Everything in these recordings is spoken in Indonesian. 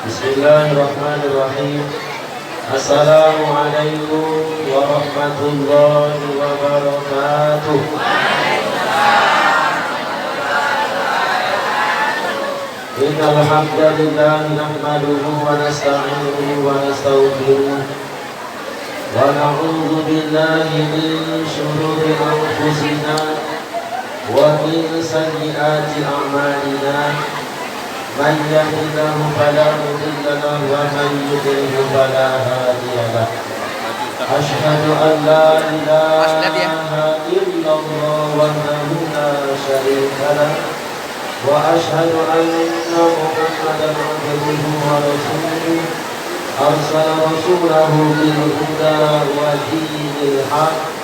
Bismillahirrahmanirrahim. Assalamualaikum warahmatullahi wabarakatuh. Innal hamdalillah nahmaduhu wa nasta'inuhu wa nastaghfiruh wa na'udzu billahi min shururi anfusina wa min sayyiati a'malina. Man yahdihillahu fala mudilla lahu wa man yudlil fala hadiya lahu. Asyhadu an la ilaha illallah wahdahu la syarika lahu wa asyhadu anna Muhammadan abduhu wa rasuluh arsala rasulahu bil huda wa dinil haqq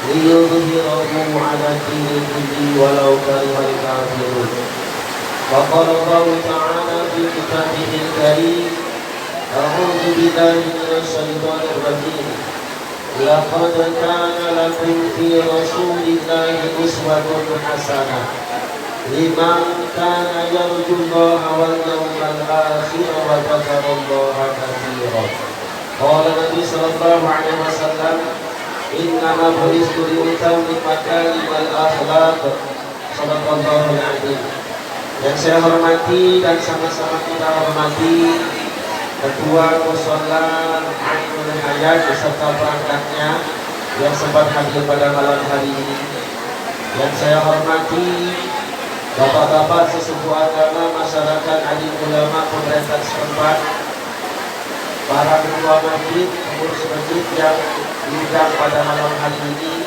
liyudhhirahu 'ala dini kullihi walau karihal kafirun. Qala Allahu ta'ala fi kitabihil karim. A'udzu billahi minasy syaithanir rajim. Laqad kana lakum fi rasulillahi uswatun hasanah liman kana yarjullaha wal yawmal akhir wa dzakarallaha katsiran. Qala Nabi sallallahu alaihi wasallam, innama bu'istu liutammima makarimal akhlaq. Shadaqallahul adzim. Yang saya hormati dan sama-sama kita hormati Ketua Mushola Ainul Hayat beserta perangkatnya yang sempat hadir pada malam hari ini. Yang saya hormati Bapak-bapak sesepuh agama, masyarakat, alim ulama, pemerintah setempat, para ketua masjid, pengurus masjid yang diundang pada malam hari ini,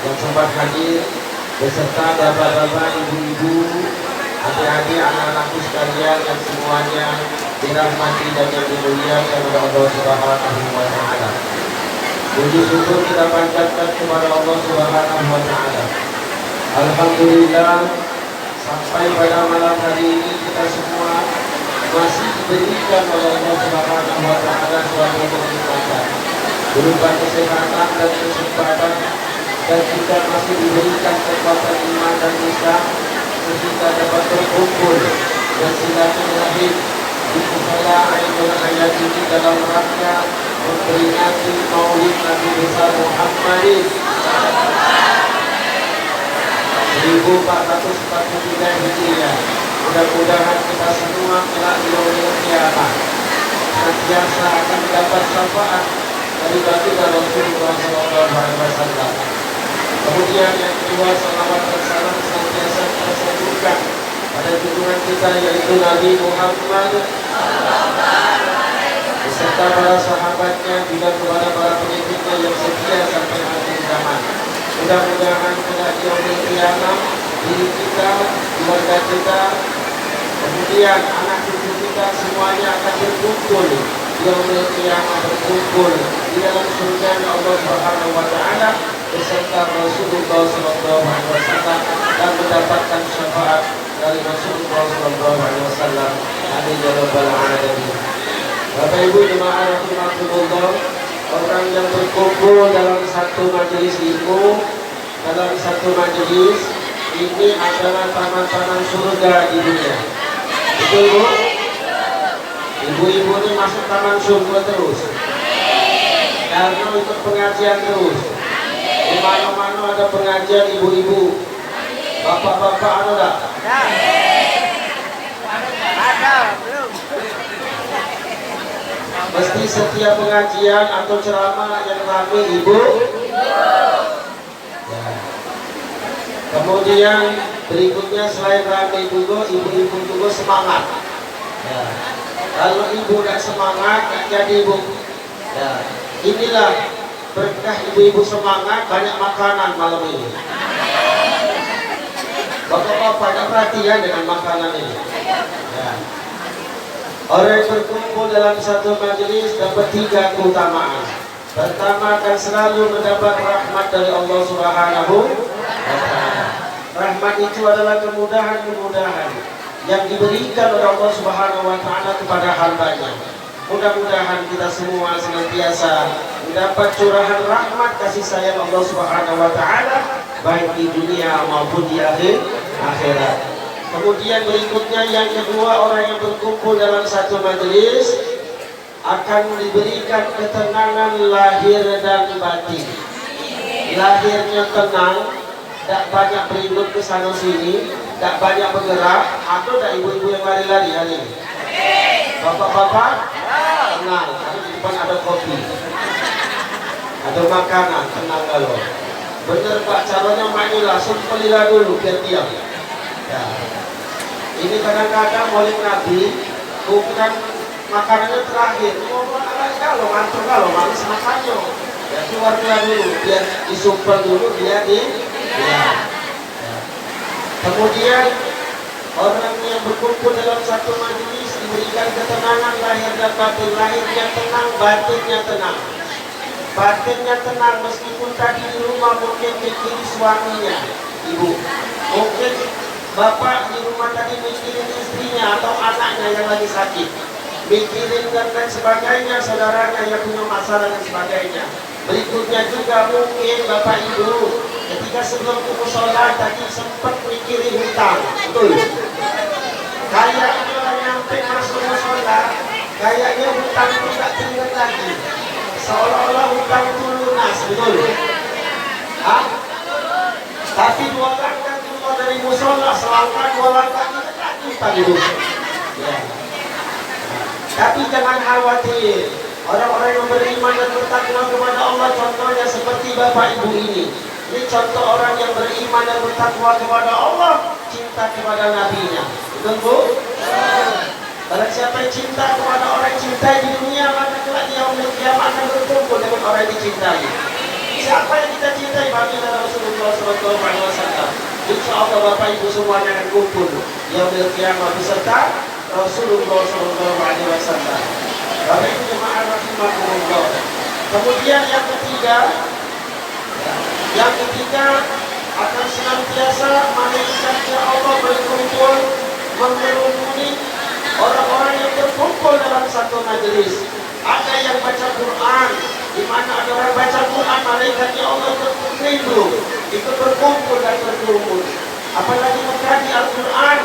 yang sempat hadir, beserta bapak-bapak, ibu-ibu, adik-adik, anak-anakku sekalian yang semuanya dirahmati dan yang dimuliakan oleh Allah Subhanahu wa Ta'ala. Puji syukur kita panjatkan kepada Allah Subhanahu wa Ta'ala. Alhamdulillah, sampai pada malam hari ini kita semua masih diberikan oleh Allah Subhanahu wa Ta'ala suatu kenikmatan berupa kesehatan dan kesempatan, dan kita masih diberikan kekuatan iman dan Islam sehingga dapat berkumpul dan silaturahim di Mushola Ainul Hayat ini dalam rangka memperingati Maulid Nabi besar Muhammadin 1443 Hijriah. Mudah-mudahan kita semua kelak di yaumil qiyamah senantiasa akan mendapat syafaat dari baginda Rasulullah SAW. Kemudian yang kedua, salawat dan salam senantiasa kita sanjungkan pada junjungan kita yaitu Nabi Muhammad beserta para sahabatnya juga kepada para pengikutnya yang setia sampai akhir zaman. Mudah-mudahan kelak di yaumil qiyamah diri kita, keluarga kita, kemudian anak cucu kita semuanya akan berkumpul di yaumil qiyamah, berkumpul di dalam surga Allah Subhanahu wa Ta'ala beserta Rasulullah sallallahu alaihi wasallam dan mendapatkan syafaat dari Rasulullah sallallahu alaihi wasallam. Amin ya rabbal alamin. Bapak Ibu jemaah rahimakumullah, orang yang berkumpul dalam satu majelis ilmu, dalam satu majelis ini adalah taman-taman surga di dunia. Betul Bu? Ibu-ibu ini masuk taman surga terus karena ikut pengajian terus. Di mana-mana ada pengajian ibu-ibu. Bapak-bapak ada tak? Ada, belum. Mesti setiap pengajian atau ceramah yang ramai ibu. Ya. Kemudian berikutnya selain ramai dulu, ibu-ibu juga semangat. Ya. Kalau ibu tidak semangat, tidak jadi ibu. Ya. Inilah berkah ibu-ibu semangat, banyak makanan malam ini. Bapak-bapak ada perhatian dengan makanan ini. Ya. Orang yang berkumpul dalam satu majelis dapat 3 keutamaan. Pertama, akan selalu mendapat rahmat dari Allah Subhanahu wa Ta'ala. Rahmat itu adalah kemudahan-kemudahan yang diberikan oleh Allah Subhanahu wa Ta'ala kepada hambanya. Mudah-mudahan kita semua senantiasa mendapat curahan rahmat kasih sayang Allah Subhanahu wa taala baik di dunia maupun di akhirat. Kemudian berikutnya yang kedua, orang yang berkumpul dalam satu majelis akan diberikan ketenangan lahir dan batin. Lahirnya tenang, tidak banyak berikut ke sana sini, tidak banyak bergerak. Atau ada ibu-ibu yang lari-lari hari ini? Bapak-bapak tenang, karena di depan ada kopi, ada makanan, tenang kalau. Bener Pak, caranya manilah, sempelilah dulu biar diam. Ya. Ini kadang-kadang oleh Nabi bukan makanannya terakhir, kalau ngantuk kalau malas makannya, ya keluar dulu biar disumpel dulu biar ya. Kemudian orang yang berkumpul dalam satu majelis diberikan ketenangan lahir dan batin. Lahirnya tenang, batinnya tenang. Batinnya tenang meskipun tadi di rumah mungkin mikirin suaminya, ibu. Mungkin bapak di rumah tadi mikirin istrinya atau anaknya yang lagi sakit, mikirin dan lain sebagainya, saudaranya yang punya masalah dan sebagainya. Berikutnya juga mungkin bapak ibu ketika sebelum ke musola tadi sempat mikirin hutang, betul? Kayaknya orang nyampe masuk musola, kayaknya hutang itu tidak teringat lagi, seolah-olah hutang itu lunas, betul? Hah? Tapi dua langkah keluar dari musola, selangkah dua langkah kita tak hutang itu. Ya. Tapi jangan khawatir, orang-orang yang beriman dan bertakwa kepada Allah contohnya seperti bapak ibu ini. Ini contoh orang yang beriman dan bertakwa kepada Allah, cinta kepada nabinya. Betul bu? Barang siapa yang cinta kepada orang yang cintai di dunia, maka kelak di yaumul qiyamah akan berkumpul dengan orang yang dicintai. Siapa yang kita cintai? Baginda Rasulullah SAW. Insya Allah bapak ibu semuanya akan kumpul yaumul qiyamah beserta Rasulullah SAW. Bapak ibu jemaah rahimakumullah. Kemudian yang ketiga akan senantiasa malaikatnya Allah berkumpul mengerumuni orang-orang yang berkumpul dalam satu majelis. Ada yang baca Quran, di mana ada orang baca Quran, malaikatnya Allah berkumpul, ikut berkumpul dan berkumpul. Apalagi mengkaji Al-Quran,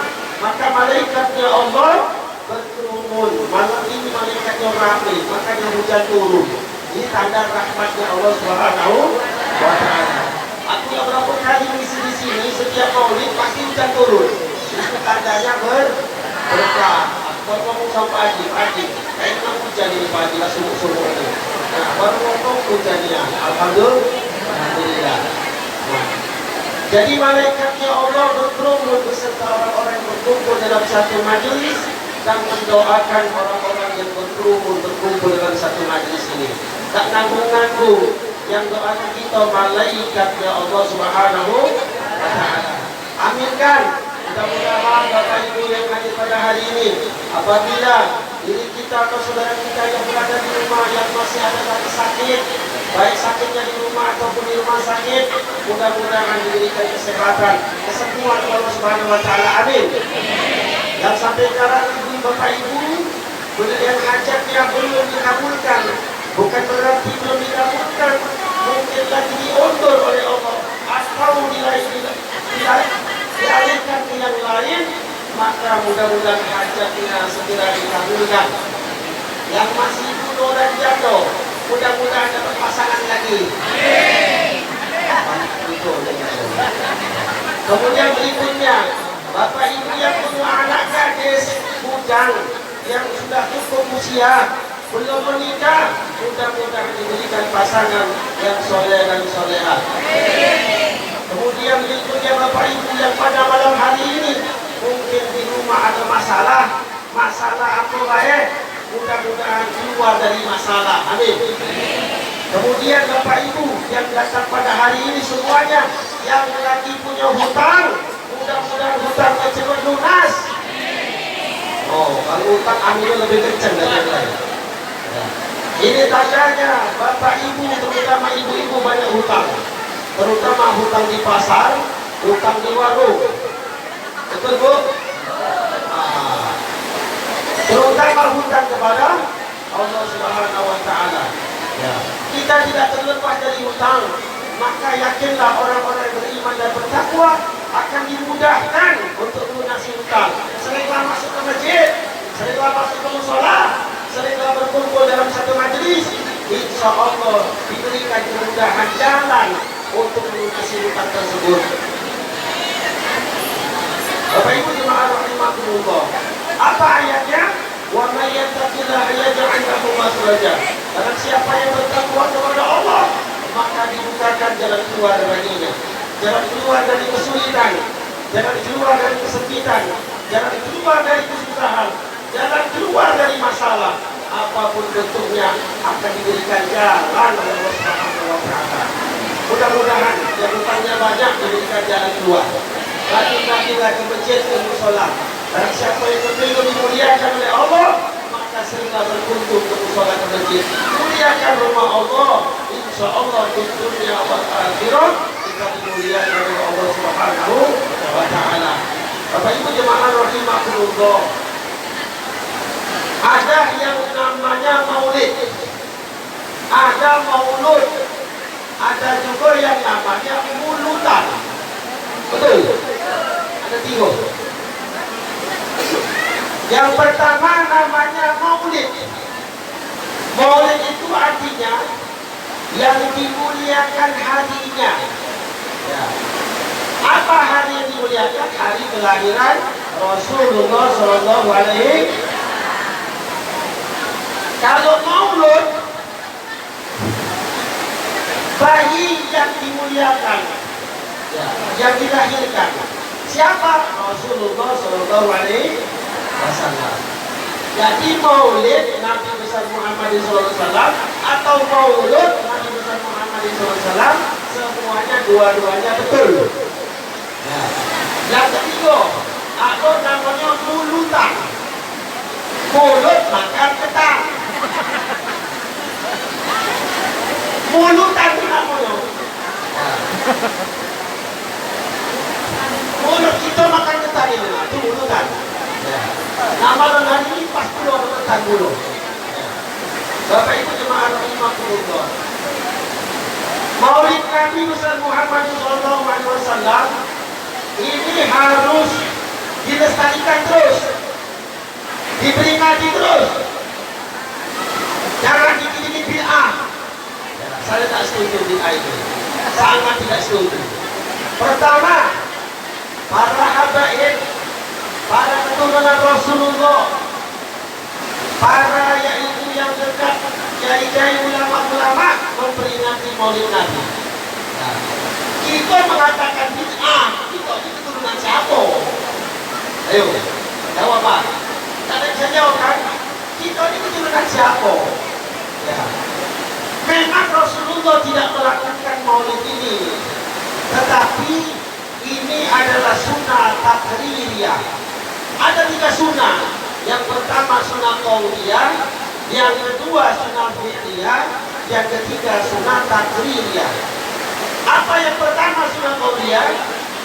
maka malaikatnya Allah berkerumun. Malam ini malaikatnya ramai, makanya hujan turun. Ini tanda rahmatnya Allah Subhanahu wa taala. Aku yang berapa kali mengisi di sini, setiap maulid pasti hujan turun. Itu tandanya berkah. Baru ngomong sama Pak Haji, kayaknya hujan ini Pak Haji, subuh-subuh ini. Nah, baru ngomong hujannya. Alhamdulillah. Nah, jadi malaikatnya Allah berkerumun beserta orang-orang yang berkumpul dalam satu majelis dan mendoakan orang-orang yang berkumpul dalam satu majelis ini. Tak nanggung-nanggung, yang doakan kita malaikatnya Allah Subhanahu wa taala. Aminkan. Mudah-mudahan Bapak Ibu yang hadir pada hari ini, apabila diri kita atau saudara kita yang berada di rumah yang masih ada lagi sakit, baik sakitnya di rumah ataupun di rumah sakit, mudah-mudahan diberikan kesehatan, kesembuhan Allah Subhanahu wa taala. Amin. Yang sampai sekarang ibu Bapak Ibu yang hajatnya belum dikabulkan, bukan berarti belum dikabulkan, mungkin lagi diundur oleh Allah atau dialihkan ke yang lain, maka mudah-mudahan hajatnya segera dikabulkan. Yang masih bunuh dan jatuh, mudah-mudahan dapat pasangan lagi. Kemudian berikutnya, Bapak Ibu yang punya anak gadis bujang yang sudah cukup usia, belum menikah, mudah-mudahan diberikan pasangan yang soleh dan solehah. Kemudian berikutnya Bapak Ibu yang pada malam hari ini mungkin di rumah ada masalah apa baik, mudah-mudahan keluar dari masalah. Amin. Kemudian Bapak Ibu yang datang pada hari ini semuanya yang lagi punya hutang, mudah-mudahan hutangnya cepat lunas. Oh, kalau hutang ambilnya lebih kencang dari yang lain. Ini tandanya Bapak Ibu, terutama ibu-ibu banyak hutang. Terutama hutang di pasar, hutang di warung. Betul bu? Terutama hutang kepada Allah Subhanahu wa taala. Ya. kita tidak terlepas dari hutang, maka yakinlah orang-orang yang beriman dan bertakwa akan dimudahkan untuk melunasi hutang. Seringlah masuk ke masjid, seringlah masuk ke mushola, seringlah berkumpul dalam satu majlis, insya Allah diberikan kemudahan jalan untuk melunasi hutang tersebut. Bapak Ibu jemaah rahimakumullah, apa ayatnya? Wa may yattaqillaha yaj'al lahu makhraja. Barang siapa yang bertakwa kepada Allah, maka dibukakan jalan keluar baginya. Jalan keluar dari kesulitan, jalan keluar dari kesempitan, jalan keluar dari kesusahan, jalan keluar dari masalah. Apapun bentuknya akan diberikan jalan oleh Allah Subhanahu wa taala. Mudah-mudahan yang hutangnya banyak diberikan jalan keluar. Rajin-rajinlah ke masjid, ke mushola. Dan siapa yang betul dimuliakan oleh Allah, maka seringlah berkunjung ke mushola, ke masjid. Muliakan rumah Allah, insya Allah di dunia wal akhirat kita dimuliakan oleh Allah Subhanahu wa taala. Bapak Ibu jemaah rahimakumullah, ada yang namanya maulid, ada maulud, ada juga yang namanya mulutan. Betul? Ada tiga. Yang pertama namanya maulid. Maulid itu artinya yang dimuliakan harinya. Ya. Apa hari yang dimuliakan? Hari kelahiran Rasulullah Sallallahu Alaihi. Kalau maulud, bayi yang dimuliakan, ya, yang dilahirkan. Siapa? Rasulullah Sallallahu Alaihi Wasallam. Jadi maulid Nabi besar Muhammad SAW atau maulud Nabi besar Muhammad SAW, semuanya dua-duanya betul. Ya. Yang ketiga, ada namanya mulutan. Mulut makan ketan. Mulutan itu namanya. Mulut kita makan ketan itu mulutan. Nama hari ini pas pulau ketan dulu. Bapak Ibu jemaah rahimakumullah, Maulid Nabi besar Muhammad SAW ini harus dilestarikan terus, diperingati terus. Jangan dikit-dikit bid'ah. Saya tak setuju bid'ah itu. Sangat tidak setuju. Pertama, para habaib, para keturunan Rasulullah, para yaitu yang dekat, kiai-kiai ulama-ulama memperingati Maulid Nabi. Nah, kita mengatakan bid'ah, kita ini keturunan siapa? Ayo, jawab Pak. Tidak bisa jawab kan? Kita ini keturunan siapa? Ya. Memang Rasulullah tidak melakukan Maulid ini, tetapi ini adalah sunnah takririyah. Ada 3 sunnah. Yang pertama sunnah qauliyah, yang kedua sunnah fi'liyah, yang ketiga sunnah takririyah. Apa yang pertama sunnah qauliyah?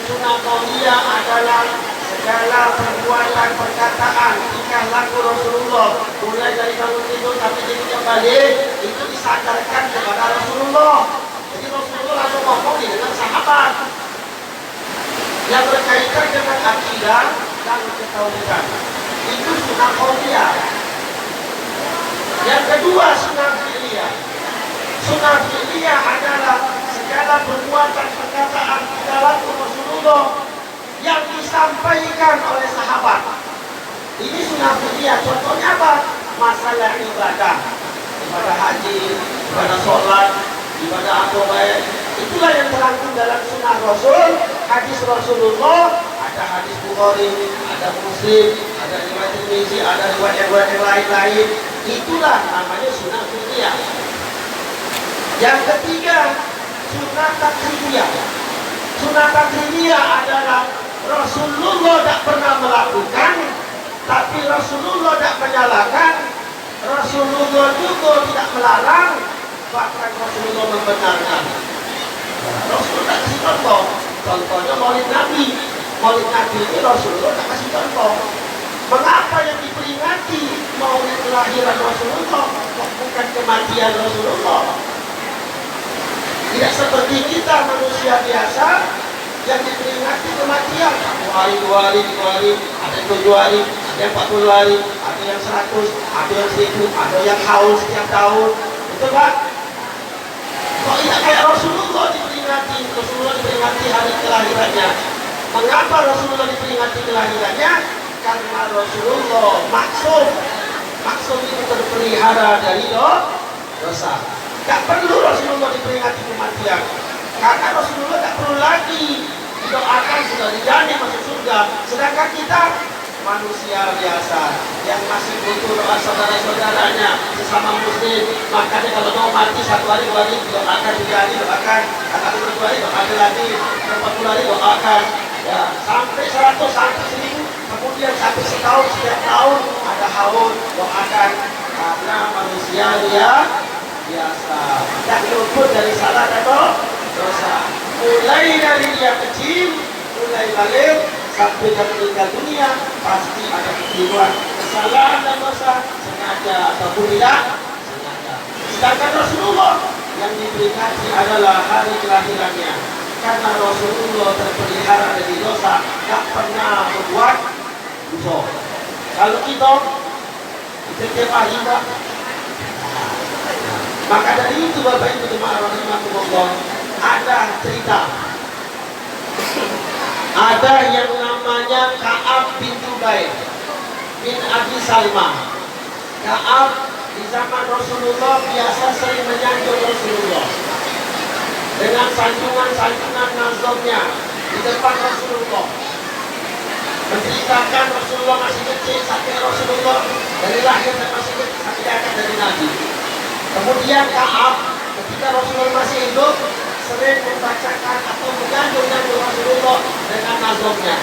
Sunnah qauliyah adalah segala perbuatan, perkataan, tingkah laku Rasulullah, mulai dari bangun tidur sampai dia balik, itu disandarkan kepada Rasulullah. Jadi Rasulullah langsung ngomong dengan sahabat yang berkaitan dengan akidah dan ketauhidan. Itu sunnah qauliyah. Yang kedua sunnah fi'liyah. Sunnah fi'liyah adalah segala perbuatan, perkataan, tingkah laku Rasulullah yang disampaikan oleh sahabat. Ini sunnah fi'liyah. Contohnya apa? Masalah ibadah, ibadah haji, ibadah sholat, ibadah apa baik. Itulah yang terangkum dalam sunnah Rasul, hadis Rasulullah. Ada hadis Bukhari, ada Muslim, ada riwayat Tirmidzi, ada riwayat yang lain-lain. Itulah namanya sunnah fi'liyah. Yang ketiga, sunnah takririyah. Sunnah takririyah adalah Rasulullah tidak pernah melakukan, tapi Rasulullah tidak menyalahkan, Rasulullah juga tidak melarang, bahkan Rasulullah membenarkan. Rasulullah kasih contoh. Contohnya Maulid Nabi. Maulid Nabi ini Rasulullah tak kasih contoh. Mengapa yang diperingati Maulid kelahiran Rasulullah, bukan kematian Rasulullah? Tidak seperti kita manusia biasa yang diperingati kematian 1 hari, 2 hari, 3 hari, ada yang 7 hari, ada yang 40 hari, ada yang 100, ada yang 1000, ada yang haul setiap tahun. Betul Pak? Kok tidak kayak Rasulullah diperingati hari kelahirannya? Mengapa Rasulullah diperingati kelahirannya? Karena Rasulullah maksum itu terpelihara dari dosa. Tidak perlu Rasulullah diperingati kematian, karena Rasulullah tidak perlu lagi didoakan sudah dijamin masuk surga. Sedangkan kita manusia biasa yang masih butuh doa saudara-saudaranya sesama muslim. Makanya kalau mau mati 1 hari 2 hari doakan, 3 hari doakan, kata 2 hari doakan lagi, 40 hari doakan, ya sampai 100, sampai 1000, kemudian sampai setahun, setiap tahun ada haul doakan. Karena manusia dia biasa dan luput dari salah dan dosa. Mulai dari dia kecil, mulai balik sampai dia meninggal dunia, pasti ada kekeliruan, kesalahan dan dosa, sengaja ataupun tidak sengaja. Sedangkan Rasulullah yang diperingati adalah hari kelahirannya, karena Rasulullah terpelihara dari dosa, tak pernah berbuat dosa. Kalau kita tiap hari Pak. Maka dari itu Bapak Ibu jemaah rahimakumullah, ada cerita. Ada yang namanya Ka'ab bin Jubair bin Abi Salma. Ka'ab di zaman Rasulullah biasa sering menyanjung Rasulullah dengan sanjungan-sanjungan nazomnya di depan Rasulullah, menceritakan Rasulullah masih kecil sampai Rasulullah dari lahir dan masih kecil sampai diangkat dari Nabi. Kemudian Ka'ab ketika Rasulullah masih hidup sering membacakan atau menyanjung Rasulullah dengan nazomnya.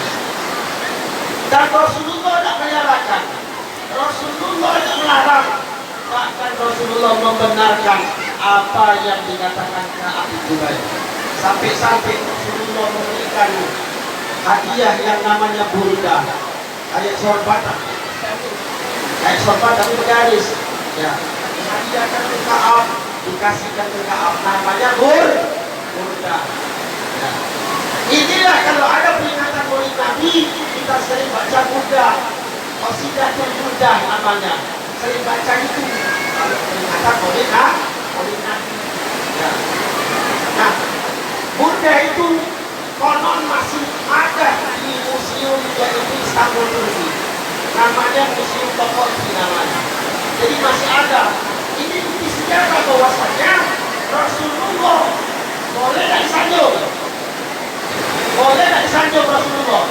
Dan Rasulullah tidak menyalahkan, Rasulullah tidak melarang, bahkan Rasulullah membenarkan apa yang dikatakan Ka'ab bin Jubair. Sampai-sampai Rasulullah memberikan hadiah yang namanya burda, kayak sorban tapi bergaris, ya. Hadiahkan ke Ka'ab, dikasihkan ke Ka'ab, namanya burda. Ya. Inilah kalau ada peringatan Maulid Nabi, kita sering baca burda, qasidatul burda namanya, sering baca itu kalau peringatan Maulid Nabi. Ya. Nah, burda itu konon masih ada di museum yaitu Istanbul Turki, namanya Museum Topolski namanya. Jadi masih ada. Ini bukti sejarah bahwasanya Rasulullah boleh tidak disanjung, Rasulullah.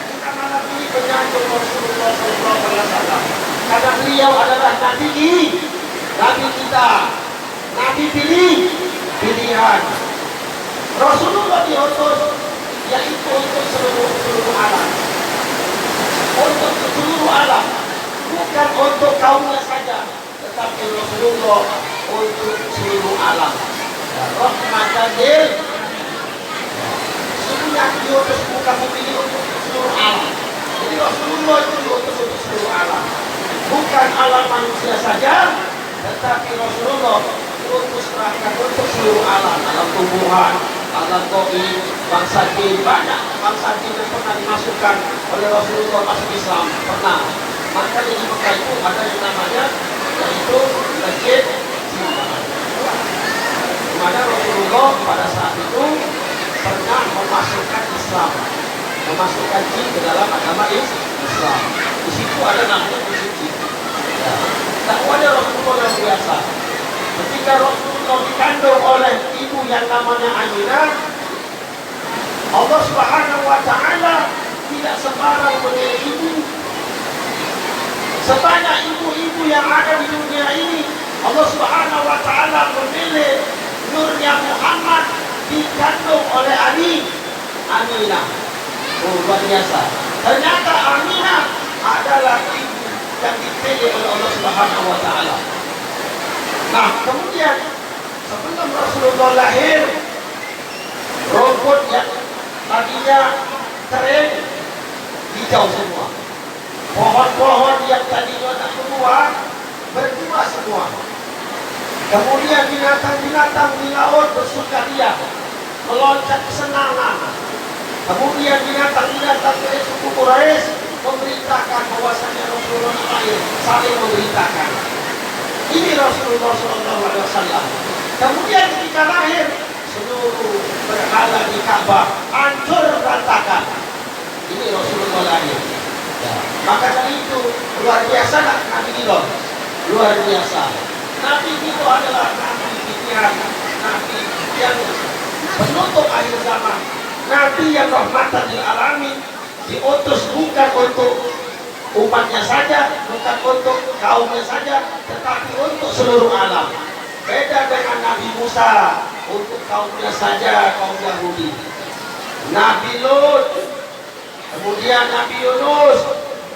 Kita malam ini menyanjung Rasulullah SAW karena beliau adalah Nabi kita, Nabi pilihan. Rasulullah diutus yaitu untuk seluruh alam, untuk seluruh alam, bukan untuk kaumnya saja, tetapi Rasulullah untuk seluruh alam. Rahmatan lil semuanya diutus bukan memilih untuk seluruh alam. Jadi Rasulullah itu diutus untuk seluruh alam, bukan alam manusia saja, tetapi Rasulullah diutus bahkan untuk seluruh alam, alam tumbuhan, alam goib, bangsa jin, banyak bangsa jin yang pernah dimasukkan oleh Rasulullah masuk Islam, pernah. Maka di Mekah itu ada yang namanya yaitu masjid jin, di mana Rasulullah pada saat itu pernah memasukkan Islam, memasukkan jin ke dalam agama Islam. Di situ ada namanya masjid jin. Ya. Dakwahnya Rasulullah yang biasa. Ketika Rasulullah dikandung oleh ibu yang namanya Aminah, Allah Subhanahu wa Ta'ala tidak sembarang memilih ibu. Sebanyak ibu-ibu yang ada di dunia ini, Allah Subhanahu wa Ta'ala memilih nurnya Muhammad dikandung oleh Aminah. Luar biasa. Ternyata Aminah adalah ibu yang dipilih oleh Allah Subhanahu wa Ta'ala. Nah, kemudian sebelum Rasulullah lahir, rumput yang tadinya kering hijau semua. Pohon-pohon yang tadinya tak berbuah, berbuah semua. Kemudian binatang-binatang di laut bersukaria, meloncat kesenangan. Kemudian binatang-binatang dari suku Quraisy memberitakan bahwasanya Rasulullah lahir, saling memberitakan. Ini Rasulullah SAW. Kemudian ketika lahir, seluruh berhala di Ka'bah hancur berantakan. Ini Rasulullah lahir. Ya. Maka dari itu luar biasa Nabi itu, luar biasa. Nabi itu adalah Nabi pilihan, Nabi yang penutup akhir zaman, Nabi yang rahmatan lil alamin, diutus bukan untuk umatnya saja, bukan untuk kaumnya saja, tetapi untuk seluruh alam. Beda dengan Nabi Musa, untuk kaumnya saja, kaum Yahudi. Nabi Lut, kemudian Nabi Yunus,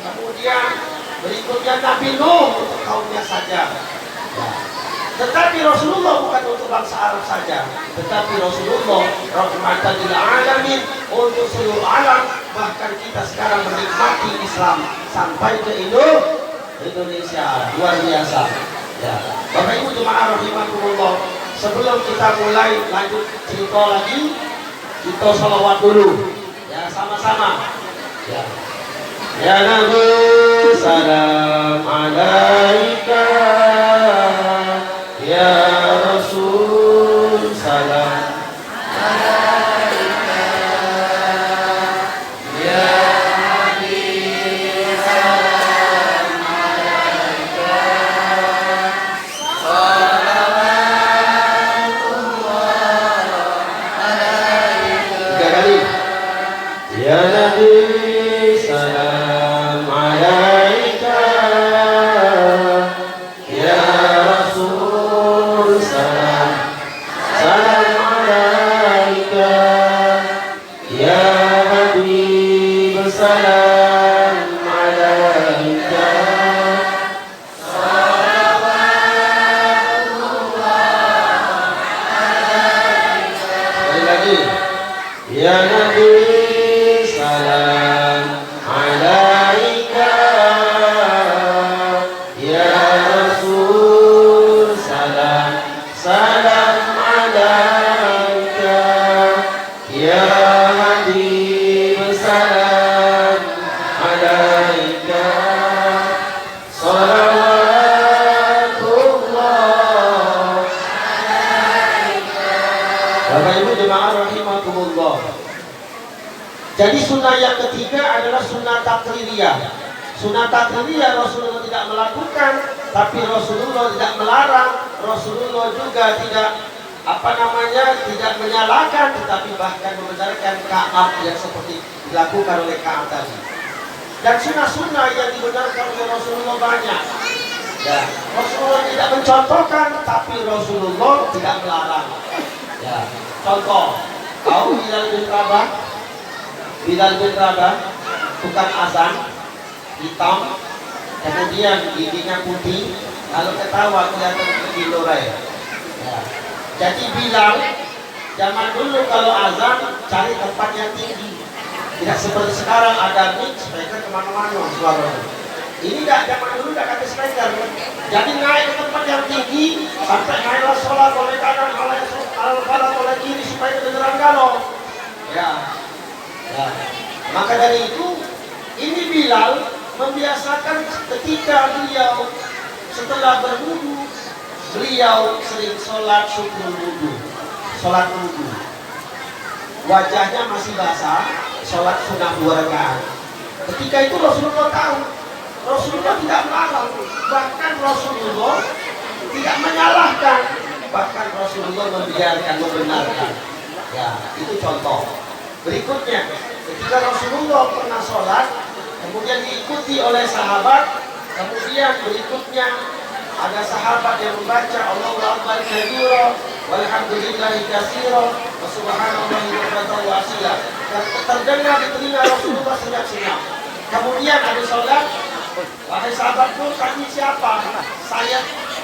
kemudian berikutnya Nabi Nuh untuk kaumnya saja. Tetapi Rasulullah bukan untuk bangsa Arab saja, tetapi Rasulullah rahmatan lil alamin untuk seluruh alam. Bahkan kita sekarang menikmati Islam sampai ke Indonesia, luar biasa. Ya. Bapak Ibu jemaah rahimakumullah, sebelum kita mulai lanjut cerita lagi, kita sholawat dulu. Ya, sama-sama. Ya. Ya Nabi salam alaika, ya Rasul salam alaika, ya Nabi salam alaika, salawatullah alaika. Tiga kali. Ya Nabi salam alaika, ya Rasul salam, salam alaika, ya Habib salam alaika, salawatullah alaika. Sekali lagi. Ya Nabi salam alaika, ya Rasul salam, salam alaika, ya Habib salam alaika, salawatullah alaika. Bapak Ibu jemaah rahimakumullah. Jadi sunnah yang ketiga adalah sunnah takririah. Sunnah takririah Rasulullah tidak melakukan, tapi Rasulullah tidak melarang. Rasulullah juga tidak tidak menyalahkan, tetapi bahkan membenarkan Ka'ab yang seperti dilakukan oleh Ka'ab tadi. Dan sunnah-sunnah yang dibenarkan oleh Rasulullah banyak. Ya, Rasulullah tidak mencontohkan, tapi Rasulullah tidak melarang. Ya, contoh, tahu Bilal bin Rabah? Bilal bin Rabah, tukang azan, hitam, kemudian giginya putih, kalau ketawa kelihatan gigi lorai. Ya. Jadi Bilal, zaman dulu kalau azan cari tempat yang tinggi, tidak seperti sekarang ada mic, speaker kemana-mana suaranya. Ini zaman dulu tidak ada speaker, jadi naik ke tempat yang tinggi sampai naiklah sholat oleh kanan, oleh kiri supaya kedengeran kalau. Ya. Ya. Maka dari itu ini Bilal membiasakan ketika beliau setelah berwudu, beliau sering sholat syukur wudu, sholat wudu. Wajahnya masih basah, sholat sunnah 2 rakaat. Ketika itu Rasulullah tahu, Rasulullah tidak melarang, bahkan Rasulullah tidak menyalahkan, bahkan Rasulullah membiarkan, membenarkan. Ya, itu contoh. Berikutnya, ketika Rasulullah pernah sholat, kemudian diikuti oleh sahabat, kemudian berikutnya ada sahabat yang membaca Allahu Akbar kabira walhamdulillahi katsira wa subhanallahi bukratan wa asila. Terdengar di telinga Rasulullah senyap-senyap. Kemudian ada sholat, wahai sahabatku, kami siapa? Saya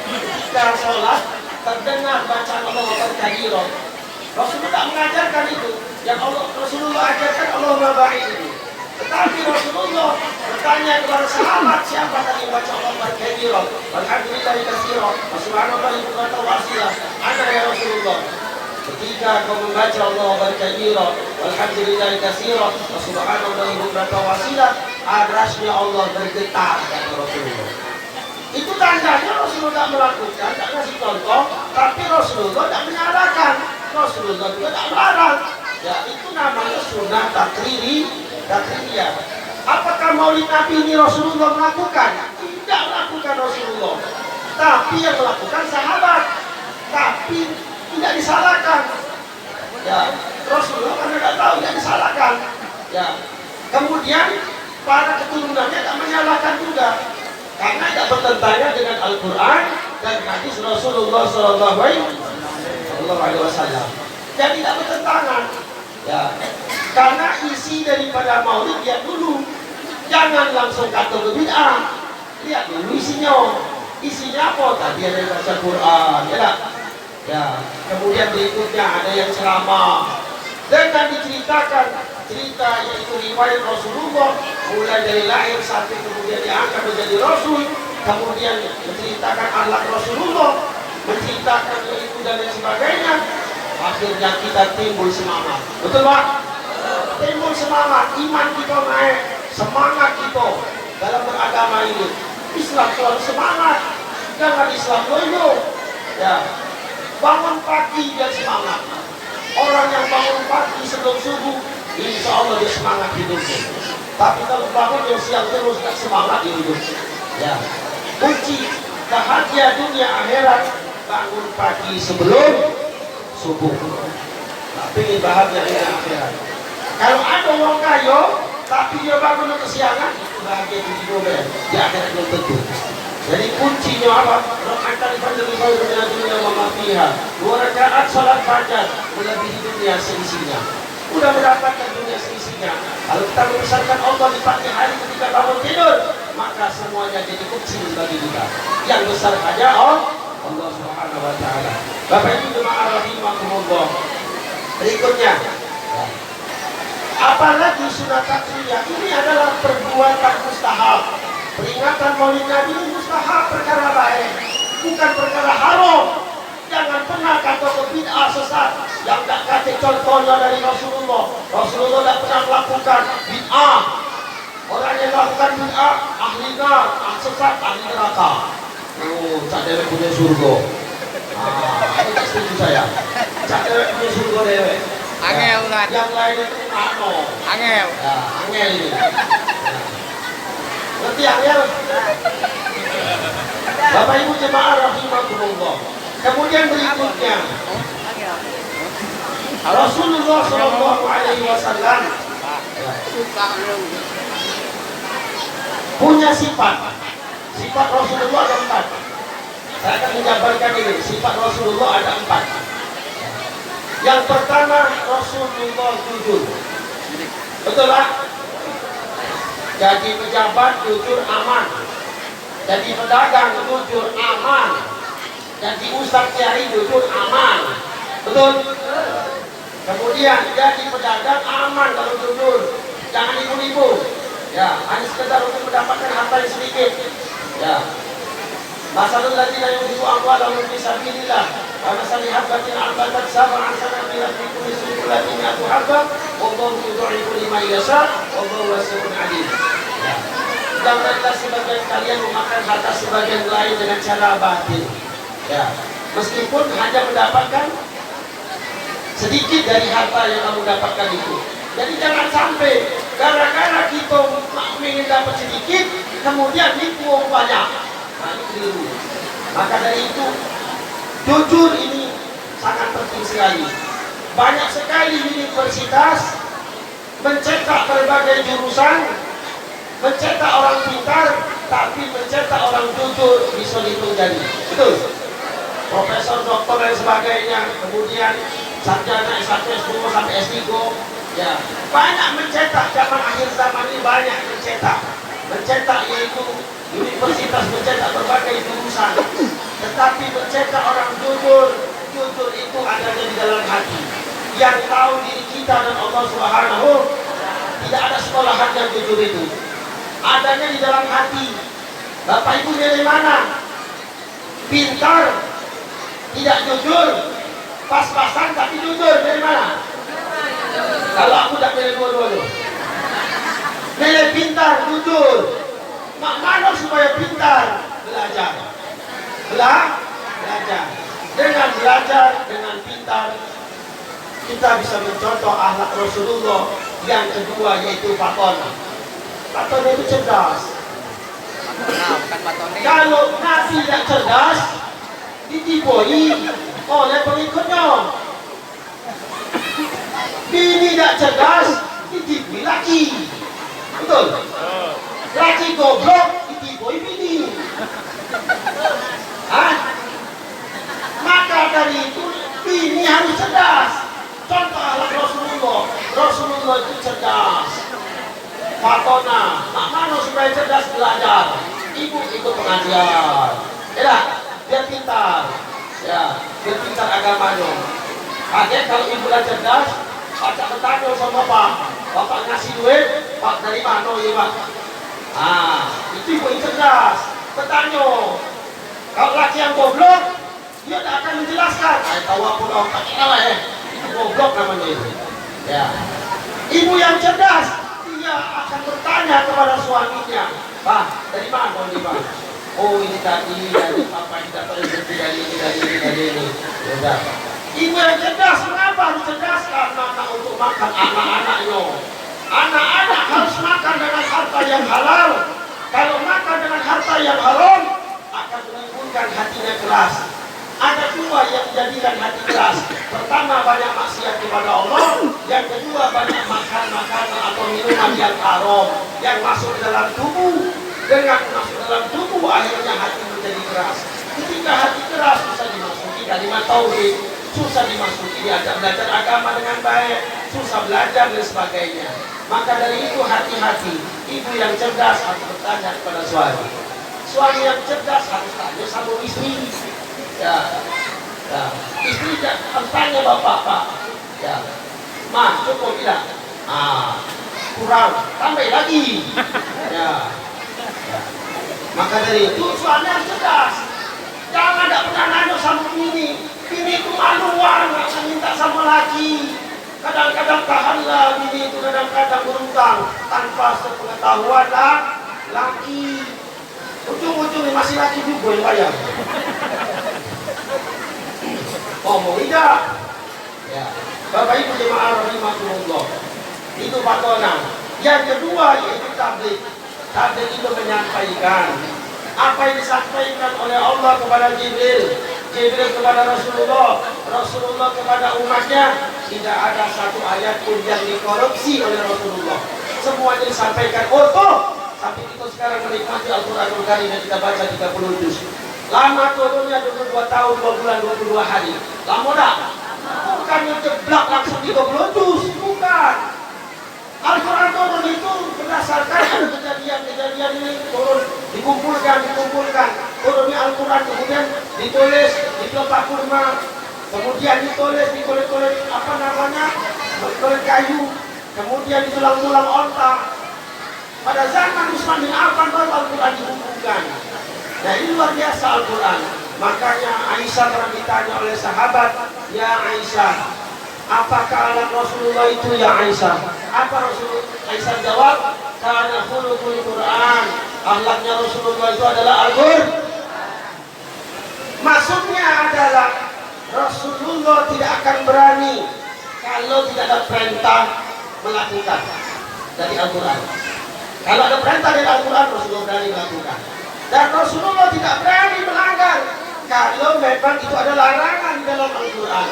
ketika sholat terdengar bacaan Allahu Akbar kabira. Rasulullah tak mengajarkan itu. Yang Rasulullah ajarkan Allahumma barik itu. Tetapi Rasulullah bertanya kepada sahabat, siapa tadi baca Allah berkabirah, alhamdulillah katsirah, subhanallah bukratan wa asila. Ana ya Rasulullah. Ketika kau membaca Allah berkabirah, alhamdulillah katsirah, subhanallah bukratan wa asila, arasnya Allah bergetar, kata Rasulullah. Itu tandanya Rasulullah melakukan, tak kasih contoh, tapi Rasulullah tak menyalahkan, Rasulullah juga tak melarang. Ya, itu namanya sunnah takriyah. Apakah maulid Nabi ini Rasulullah melakukan? Tidak melakukan Rasulullah, tapi yang melakukan sahabat. Tapi tidak disalahkan. Ya, Rasulullah karena tidak tahu tidak disalahkan. Ya, kemudian para keturunannya tak menyalahkan juga, karena tidak bertentangan dengan Al-Quran dan hadis Rasulullah Sallallahu Alaihi Wasallam. Jadi tidak bertentangan. Ya, karena isi daripada maulid lihat dulu, jangan langsung kata bid'ah. Lihat dulu isinya. Isinya apa? Tadi ada yang baca Quran, ya tak? Ya. Kemudian berikutnya ada yang ceramah dengan diceritakan cerita yaitu riwayat Rasulullah mulai dari lahir sampai kemudian diangkat menjadi Rasul, kemudian menceritakan akhlak Rasulullah, menceritakan itu dan lain sebagainya. Akhirnya kita timbul semangat, betul Pak? Timbul semangat, iman kita naik, semangat kita dalam beragama ini. Islam selalu semangat, jangan Islam loyo. Ya, bangun pagi dan semangat. Orang yang bangun pagi sebelum subuh, insya Allah dia semangat hidupnya. Tapi kalau bangun yang siang terus tak semangat hidup. Ya, kunci bahagia dunia akhirat bangun pagi sebelum subuh. Tak pengen bahagia dunia akhirat. Kalau ada orang kaya tapi dia bangun kesiangan, itu bahagia di dunia di akhirat belum tentu. Jadi kuncinya apa? Rakaat fajr khairun dunya wa ma fiha. 2 rakaat salat fajar melebihi dunia seisinya. Sudah mendapatkan dunia seisinya. Kalau kita membesarkan Allah di pagi hari ketika bangun tidur, maka semuanya jadi kecil bagi kita. Yang besar saja Allah Subhanahu wa taala. Bapak Ibu jemaah rahimakumullah. Berikutnya, apalagi sunat takriyah ini adalah perbuatan mustahab. Peringatan maulid Nabi ini mustahab, perkara baik, bukan perkara haram. Jangan pernah kata bid'ah sesat yang tak kata contohnya dari Rasulullah. Rasulullah tak pernah melakukan bid'ah. Orang yang melakukan bid'ah ahli neraka, sesat, ahli neraka. Oh, cak dewek punya surga. Itu tak setuju saya. Cak dewek punya surga dewek. Angel kan? Yang lain itu ano. Angel. Ya, angel ini. Ngerti angel? Bapak Ibu jemaah rahimakumullah. Kemudian berikutnya, Rasulullah Shallallahu Alaihi Wasallam punya sifat. Sifat Rasulullah ada 4. Saya akan menjabarkan ini. Sifat Rasulullah ada 4. Yang pertama, Rasulullah jujur. Betul lah? Jadi pejabat jujur aman. Jadi pedagang jujur aman. Jadi ustaz kiai jujur aman. Betul? Kemudian jadi pedagang aman kalau jujur. Jangan nipu-nipu. Ya, hanya sekedar untuk mendapatkan harta yang sedikit. Ya. Masalul ladzina yunfiqu amwalahum fi sabilillah wa masali habatin ambatat sab'an sanabila fi kulli sunbulatin mi'atu habbah wallahu yudhi'u liman yasha wallahu wasi'un 'alim. Ya. Janganlah sebagian kalian memakan harta sebagian lain dengan cara batil. Ya. Meskipun hanya mendapatkan sedikit dari harta yang kamu dapatkan itu. Jadi jangan sampai gara-gara kita ingin dapat sedikit kemudian nipu banyak. Nah, ini keliru. Maka dari itu jujur ini sangat penting sekali. Banyak sekali universitas mencetak berbagai jurusan, mencetak orang pintar, tapi mencetak orang jujur bisa dihitung jari. Betul? Profesor, doktor dan sebagainya, kemudian sarjana S1, S2 sampai S3, ya banyak mencetak. Zaman akhir zaman ini banyak mencetak yaitu universitas mencetak berbagai jurusan, tetapi mencetak orang jujur itu adanya di dalam hati, yang tahu diri kita dan Allah Subhanahu. tidak ada sekolahan yang jujur itu. Adanya di dalam hati. Bapak Ibu dari mana? Pintar, tidak jujur, pas-pasan tapi jujur dari mana? Kalau aku tak pilih dua-dua. Pilih pintar, jujur. Mana supaya pintar? Belajar. Belajar. Dengan belajar, dengan pintar, kita bisa mencontoh akhlak Rasulullah. Yang kedua yaitu Fatona. Fatona itu cerdas. Kalau Nabi tidak cerdas, ditipoi oleh pengikutnya. Bini tidak cerdas, ditipoi laki. Betul? Laki goblok, ditipoi bini. Maka dari itu bini harus cerdas. Contoh akhlak Rasulullah. Rasulullah itu cerdas. Fatona, mana supaya cerdas belajar. Ibu ikut pengajian. Ya, biar pintar. Ya, biar pintar agamanya. Akhirnya kalau ibu dah cerdas, baca bertanya sama bapak. Bapak ngasih duit, Pak dari mana ya Pak? Itu ibu yang cerdas. Bertanya. Kalau laki yang goblok, dia tak akan menjelaskan. Tahu aku dong, tak kira ya. Itu goblok namanya itu. Ya. Ibu yang cerdas, dia akan bertanya kepada suaminya, Pak, dari mana nih Pak? Oh ini tadi dari papa yang dapat rezeki dari ini. Ya. Ibu yang cerdas, kenapa harus cerdas? Karena anak untuk makan anak-anaknya. Anak-anak harus makan dengan harta yang halal. Kalau makan dengan harta yang haram, akan menimbulkan hatinya keras. Ada dua yang menjadikan hati keras. Pertama, banyak maksiat kepada Allah. Yang kedua, banyak makan makanan atau minuman yang haram yang masuk ke dalam tubuh. Dengan masuk ke dalam tubuh, akhirnya hati menjadi keras. Ketika hati keras, susah dimasuki kalimat tauhid, susah dimasuki diajak belajar agama dengan baik, susah belajar dan sebagainya. Maka dari itu hati-hati. Ibu yang cerdas harus bertanya kepada suami. Suami yang cerdas harus tanya sama istri. Ya. Istri harus tanya bapak, Pak. Ya. Ma, cukup tidak? Kurang. Tambah lagi. Ya. Maka dari itu suami harus cerdas. Jangan tak pernah nanya sama bini. Bini itu malu nggak minta sama laki. Kadang-kadang tahanlah bini itu, kadang-kadang berutang tanpa sepengetahuan laki. Ujung-ujungnya masih laki juga yang bayar. Ngomong tidak. Ya. Bapak Ibu jemaah rahimahumullah. Itu Fatona. Yang kedua yaitu tabligh. Tabligh itu menyampaikan apa yang disampaikan oleh Allah kepada Jibril, Jibril kepada Rasulullah, Rasulullah kepada umatnya. Tidak ada satu ayat pun yang dikorupsi oleh Rasulullah. Semuanya disampaikan utuh. Sampai kita sekarang menikmati Al-Quranul Karim yang kita baca 30 juz. Lama turunnya 22 tahun, 2 bulan, 22 hari. Lama tak? Bukan yang jeblak langsung 30 juz. Bukan. Al-Quran turun itu berdasarkan kejadian-kejadian ini turun, dikumpulkan. Turunnya Al-Quran kemudian ditulis di pelepah kurma, kemudian ditulis apa namanya, ditulis kayu, kemudian ditulang-tulang onta. Pada zaman Utsman bin Affan baru Al-Quran dikumpulkan. Nah ini luar biasa Al-Quran. Makanya Aisyah pernah ditanya oleh sahabat, ya Aisyah, apakah anak Rasulullah itu ya Aisyah? Apa Rasulullah? Aisyah jawab, karena khuluqul Quran. Akhlaknya Rasulullah itu adalah Al-Quran. Maksudnya adalah Rasulullah tidak akan berani kalau tidak ada perintah melakukan dari Al-Quran. Kalau ada perintah dari Al-Quran, Rasulullah berani melakukan. Dan Rasulullah tidak berani melanggar kalau memang itu ada larangan di dalam Al-Quran.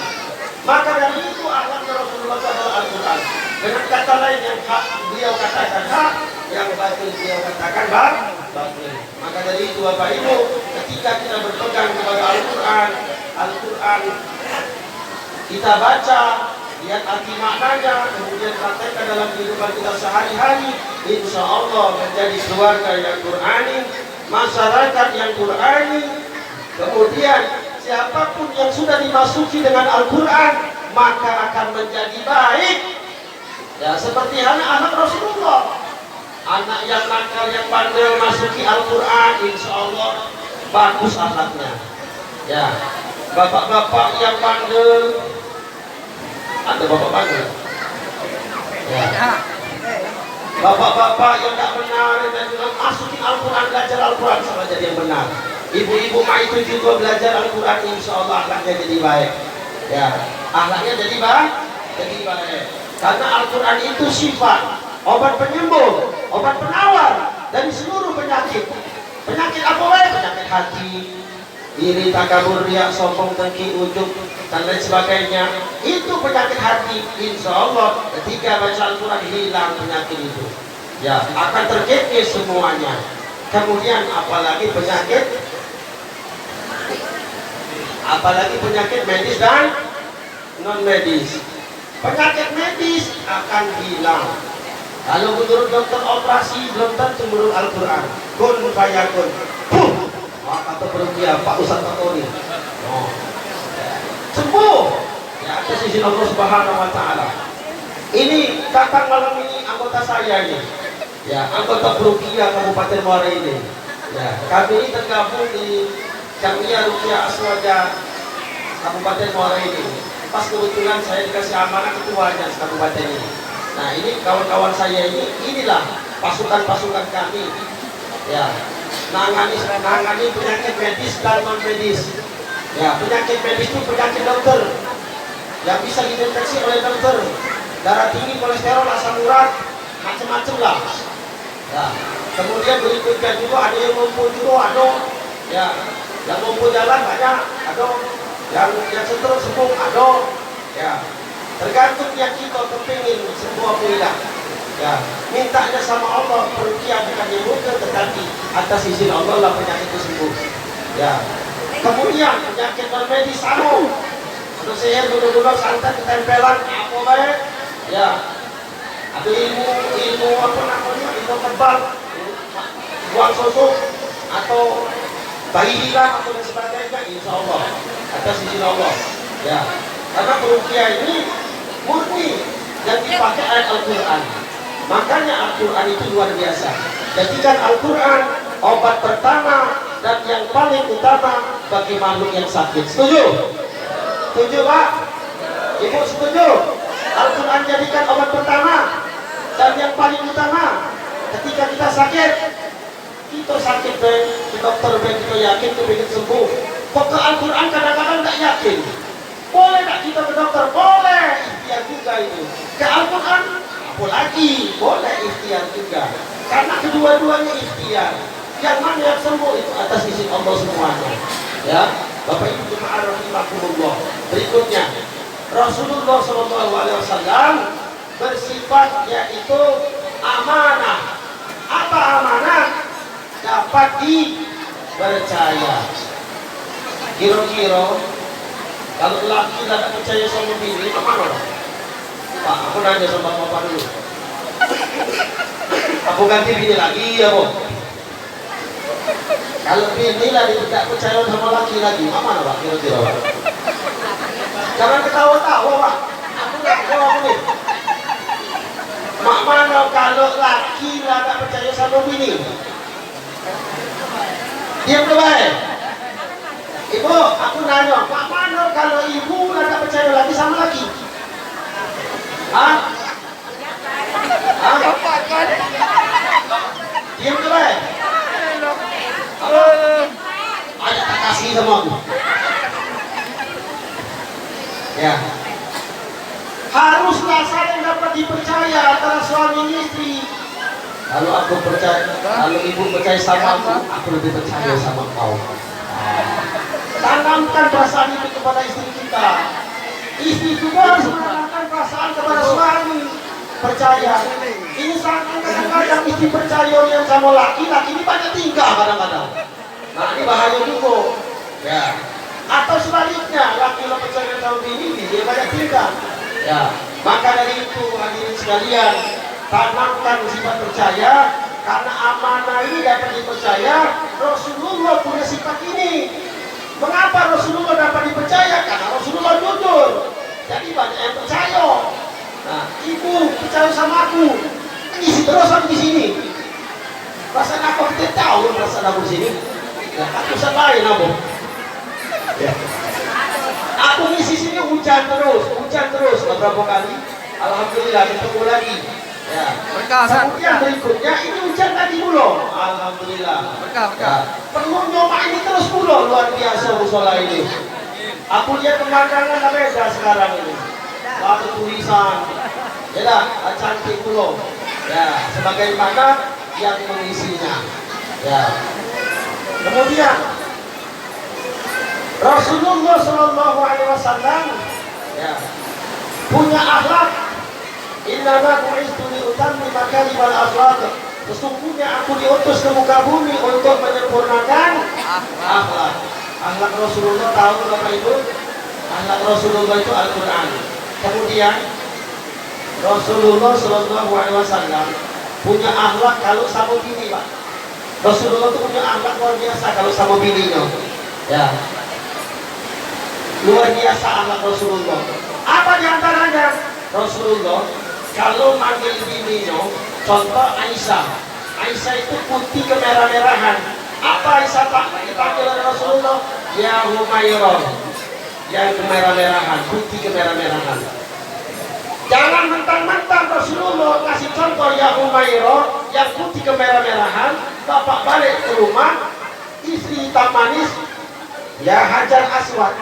Maka dari itu akhlaknya Rasulullah itu adalah Al-Quran. Dengan kata lain, yang hak beliau katakan hak, yang batil beliau katakan batil. Maka dari itu Bapak Ibu, ketika kita berpegang kepada Al-Quran, kita baca, lihat arti maknanya, kemudian praktekkan dalam kehidupan kita sehari-hari, insya Allah menjadi keluarga yang Qurani, masyarakat yang Qurani. Kemudian siapapun yang sudah dimasuki dengan Al-Quran, maka akan menjadi baik. Ya, seperti anak-anak Rasulullah. Anak yang nakal, yang bandel masuki Al-Quran, insya Allah bagus anaknya. Ya, bapak-bapak yang bandel, ada bapak bandel. Ya, bapak-bapak yang tak benar dan masuki Al-Quran, belajar Al-Quran sama jadi yang benar. Ibu-ibu mah itu juga belajar Al-Quran, insya Allah akhlaknya jadi baik. Ya, akhlaknya jadi baik, Karena Al-Quran itu sifat, obat penyembuh, obat penawar dari seluruh penyakit. Penyakit apa wae? Penyakit hati, iri, takabur, riya, sombong, dengki, ujub dan lain sebagainya. Itu penyakit hati. Insya Allah ketika baca Al-Quran hilang penyakit itu. Ya, akan terkikis semuanya. Kemudian apalagi penyakit medis dan non medis. Penyakit medis akan hilang. Kalau menurut dokter operasi belum tentu menurut Al-Quran. Kun fayakun. Kata perukia Pak Ustaz Toni. Sembuh. Ya, atas izin Allah Subhanahu Wa Taala. Ini datang malam ini anggota saya ini. Ya, anggota perukia Kabupaten Muara ini. Ya, kami ini tergabung di Jamiah Ruqyah Aswaja Kabupaten Muara ini. Pas kebetulan saya dikasih amanah ketuanya kabupaten ini. Nah, ini kawan-kawan saya inilah pasukan-pasukan kami. Ya, nangani penyakit medis dan non medis. Ya, penyakit medis itu penyakit dokter yang bisa dideteksi oleh dokter. Darah tinggi, kolesterol, asam urat, macam-macam lah. Ya, kemudian berikutnya juga ada yang lumpuh juga, ya, yang lumpuh jalan banyak, yang stroke sembuh, ya, tergantung yang kita kepingin semua hilang. Ya, mintanya sama Allah, perukia bukan dibuka, tetapi atas izin Allah lah penyakit itu sembuh. Ya, kemudian penyakit non medis untuk sihir, bunuh-bunuh, santet, ketempelan, apa baik, ya, ada ilmu apa namanya, ilmu tebal, buang susu atau bayi hilang atau dan sebagainya, insya Allah atas izin Allah. Ya, karena perukia ini murni yang dipakai ayat Al-Quran. Makanya Al-Quran itu luar biasa. Jadikan Al-Quran obat pertama dan yang paling utama bagi makhluk yang sakit. Setuju? Setuju Pak? Ibu setuju? Al-Quran jadikan obat pertama dan yang paling utama ketika kita sakit. Kita sakit ke dokter, kita yakin kita ingin sembuh. Kok ke Al-Quran kadang-kadang tidak yakin. Boleh tak kita ke dokter? Boleh, ikhtiar juga itu. Ke Al-Quran apalagi boleh ikhtiar juga. Karena kedua-duanya ikhtiar. Yang mana yang sembuh itu atas izin Allah semuanya. Ya, Bapak Ibu jemaah rahimakumullah. Berikutnya, Rasulullah SAW bersifat yaitu amanah. Apa amanah? Dapat dipercaya. Kira-kira kalau laki tidak percaya sama bini, mana? Pak, aku nanya sama bapak dulu. Aku ganti bini lagi ya, Bu. Kalau bini lah tidak percaya sama laki lagi, mana Pak? Kira-kira Pak. Jangan ketawa-tawa Pak. Aku nggak jawab nih. Mak mana kalau laki lah tidak percaya sama bini? Diam dulu baik. Ibu, aku nanya, Pak Mano kalau ibu nggak percaya lagi sama laki? Hah? Hah? Diam dulu baik. Ayo tak kasih sama aku. Ya. Haruslah saling dapat dipercaya antara suami istri. Kalau aku percaya, kalau ibu percaya sama aku lebih percaya sama kau. Tanamkan perasaan itu kepada istri kita. Istri juga harus menanamkan perasaan kepada suami. Percaya. Ini sangat kadang-kadang istri percaya yang sama laki-laki ini banyak tingkah kadang-kadang. Nah ini bahaya juga. Ya. Atau sebaliknya, laki-laki percaya sama bini, dia banyak tingkah. Ya. Maka dari itu hadirin sekalian, tanamkan sifat percaya. Karena amanah ini dapat dipercaya. Rasulullah punya sifat ini. Mengapa Rasulullah dapat dipercaya? Karena Rasulullah jujur. Jadi banyak yang percaya. Nah, ibu percaya jauh sama aku. Ngisi terus aku di sini. Perasaan aku tidak tahu perasaan aku di sini. Ya, aku lain aku. Ya. Aku ngisi sini hujan terus beberapa kali. Alhamdulillah ketemu lagi. Ya. Kemudian berikutnya ini hujan lagi mulu. Alhamdulillah. Ya. Pengunjung ini terus mulu, luar biasa musola ini. Aku lihat pemandangan beda sekarang ini. Waktu tulisan, ya dah, cantik mulu. Ya, sebagaimana yang mengisinya. Ya. Kemudian Rasulullah Shallallahu Alaihi Wasallam ya, punya akhlak. Innama bu'istu liutammima kalimal akhlaq. Sesungguhnya aku diutus ke muka bumi untuk menyempurnakan akhlak. Akhlak Rasulullah tahu Bapak Ibu? Akhlak Rasulullah itu Al-Quran. Kemudian Rasulullah Shallallahu Alaihi Wasallam punya akhlak kalau sama bini, Pak. Rasulullah itu punya akhlak luar biasa kalau sama bininya. Ya. Luar biasa akhlak Rasulullah. Apa diantaranya? Rasulullah kalau manggil bininya, contoh Aisyah. Aisyah itu putih kemerah-merahan. Apa Aisyah dipanggil oleh Rasulullah? Ya Humairah. Yang kemerah-merahan, putih kemerah-merahan. Jangan mentang-mentang Rasulullah kasih contoh ya Humairah yang putih kemerah-merahan, bapak balik ke rumah, istri hitam manis, ya Hajar Aswad.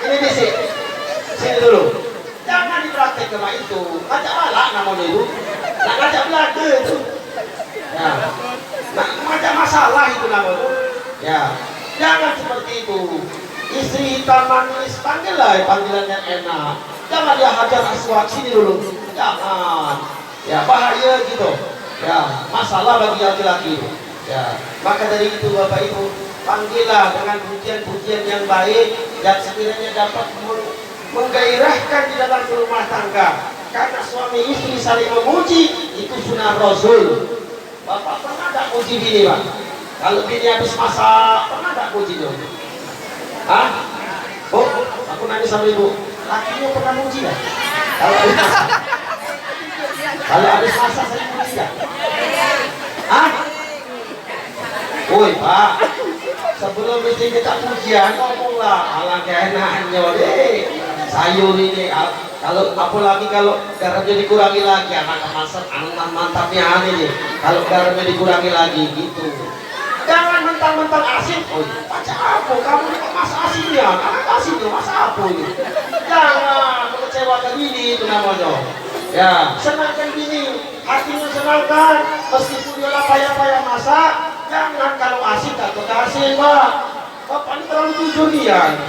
Ini bisik. Sini dulu. Jangan dipraktek kema itu. Ngajak malak namanya itu. Nak ngajak belaga itu. Ya. Nak ngajak masalah itu namanya. Ya. Jangan seperti itu. Istri hitam manis, panggillah panggilan yang enak. Jangan dia Hajar Aswad, sini dulu. Jangan. Ya, bahaya gitu. Ya, masalah bagi laki-laki. Ya. Maka dari itu Bapak Ibu, panggillah dengan pujian-pujian yang baik yang sekiranya dapat menggairahkan di dalam rumah tangga. Karena suami istri saling memuji itu sunnah Rasul. Bapak pernah tak puji bini, Pak? Kalau bini habis masak, pernah tak puji dong? Hah? Bu, aku nanya sama ibu, lakinya pernah muji ya? Kalau habis masak? Kalau habis masak saya muji ya? Hah? Woi Pak, sebelum mesti kita pujian ngomonglah, alangkah enaknya deh. Sayur ini, kalau apalagi kalau garamnya dikurangi lagi, anak masak, anak mantapnya ini. Kalau garamnya dikurangi lagi gitu. Jangan mentang-mentang asin. Oh, baca apa? Kamu ini kok masak asin ya? Anak asin ya, masak apa ini? Jangan mengecewakan bini itu namanya. Ya, senangkan bini, hatinya senangkan. Meskipun dia payah-payah masak, jangan kalau asin tak asin, Pak. Bapak ini terlalu jujur dia.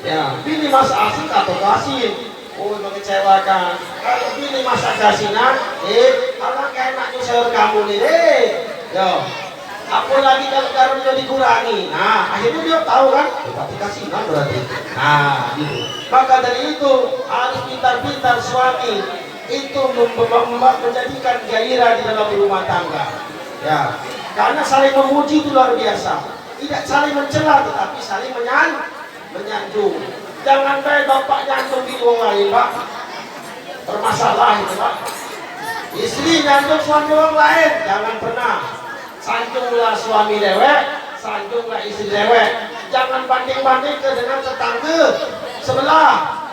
Ya, bini masak asin atau asin. Oh, mengecewakan. Kalau bini masak asinan, alangkah enaknya sayur kamu nih, Yo. Apalagi kalau garamnya dikurangi. Nah, akhirnya dia tahu kan, berarti kasihan berarti. Nah, gitu. Maka dari itu harus pintar-pintar suami itu menjadikan gairah di dalam rumah tangga. Ya, karena saling memuji itu luar biasa. Tidak saling mencela, tetapi saling menyanjung. Jangan baik bapak nyanjung di orang lain, Pak. Bermasalah itu, Pak. Istri nyanjung suami orang lain, jangan pernah. Sanjunglah suami dewek, sanjunglah istri dewek. Jangan banding-banding dengan tetangga sebelah.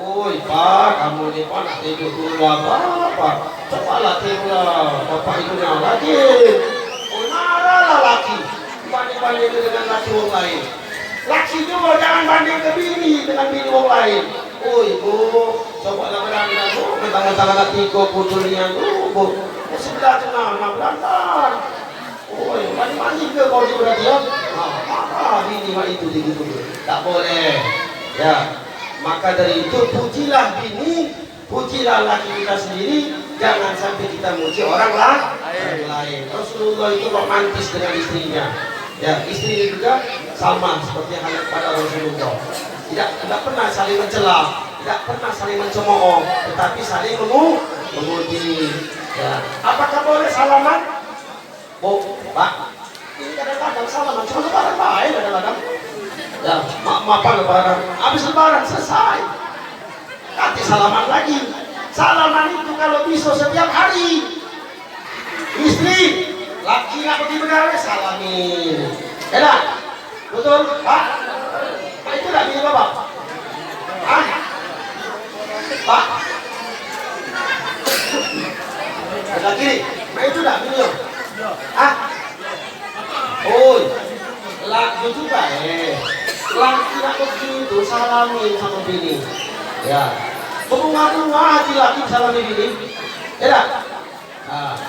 Woi Pak, kamu ini Pak nak tidur dulu apa? Cobalah tidurlah, bapak itu yang lagi. Oh marahlah laki, banding-banding dengan laki orang lain. Laki juga jangan banding ke bini dengan bini orang lain. Oh ibu, cobalah beranda bu, mentang-mentang tiga putulian bu, sebelah tengah, berantar. Oh, mandi ke kau juga dia? Bini mah itu begitu. Tak boleh. Ya. Maka dari itu pujilah bini, pujilah laki kita sendiri, jangan sampai kita muji orang lain. Rasulullah itu romantis dengan istrinya. Ya, istrinya juga sama seperti halnya pada Rasulullah. Tidak pernah saling mencela, tidak pernah saling mencemooh, tetapi saling memuji. Ya. Apakah boleh salaman? Oh, Pak, ini kadang-kadang salaman, cuma lebaran baik kadang-kadang. Ya, maafan lebaran, habis lebaran selesai. Nanti salaman lagi, Salaman itu kalau bisa setiap hari. Istri, laki nggak pergi begawe, salamin. Enak, betul, Pak? Pak itu nggak gini Bapak? Ah, Pak? Sebelah kiri, Pak itu nggak gini loh? Ah? Oh, laki juga laki nggak pergi itu salamin sama bini. Ya, bunga-bunga hati laki salamin bini. Enak. Nah,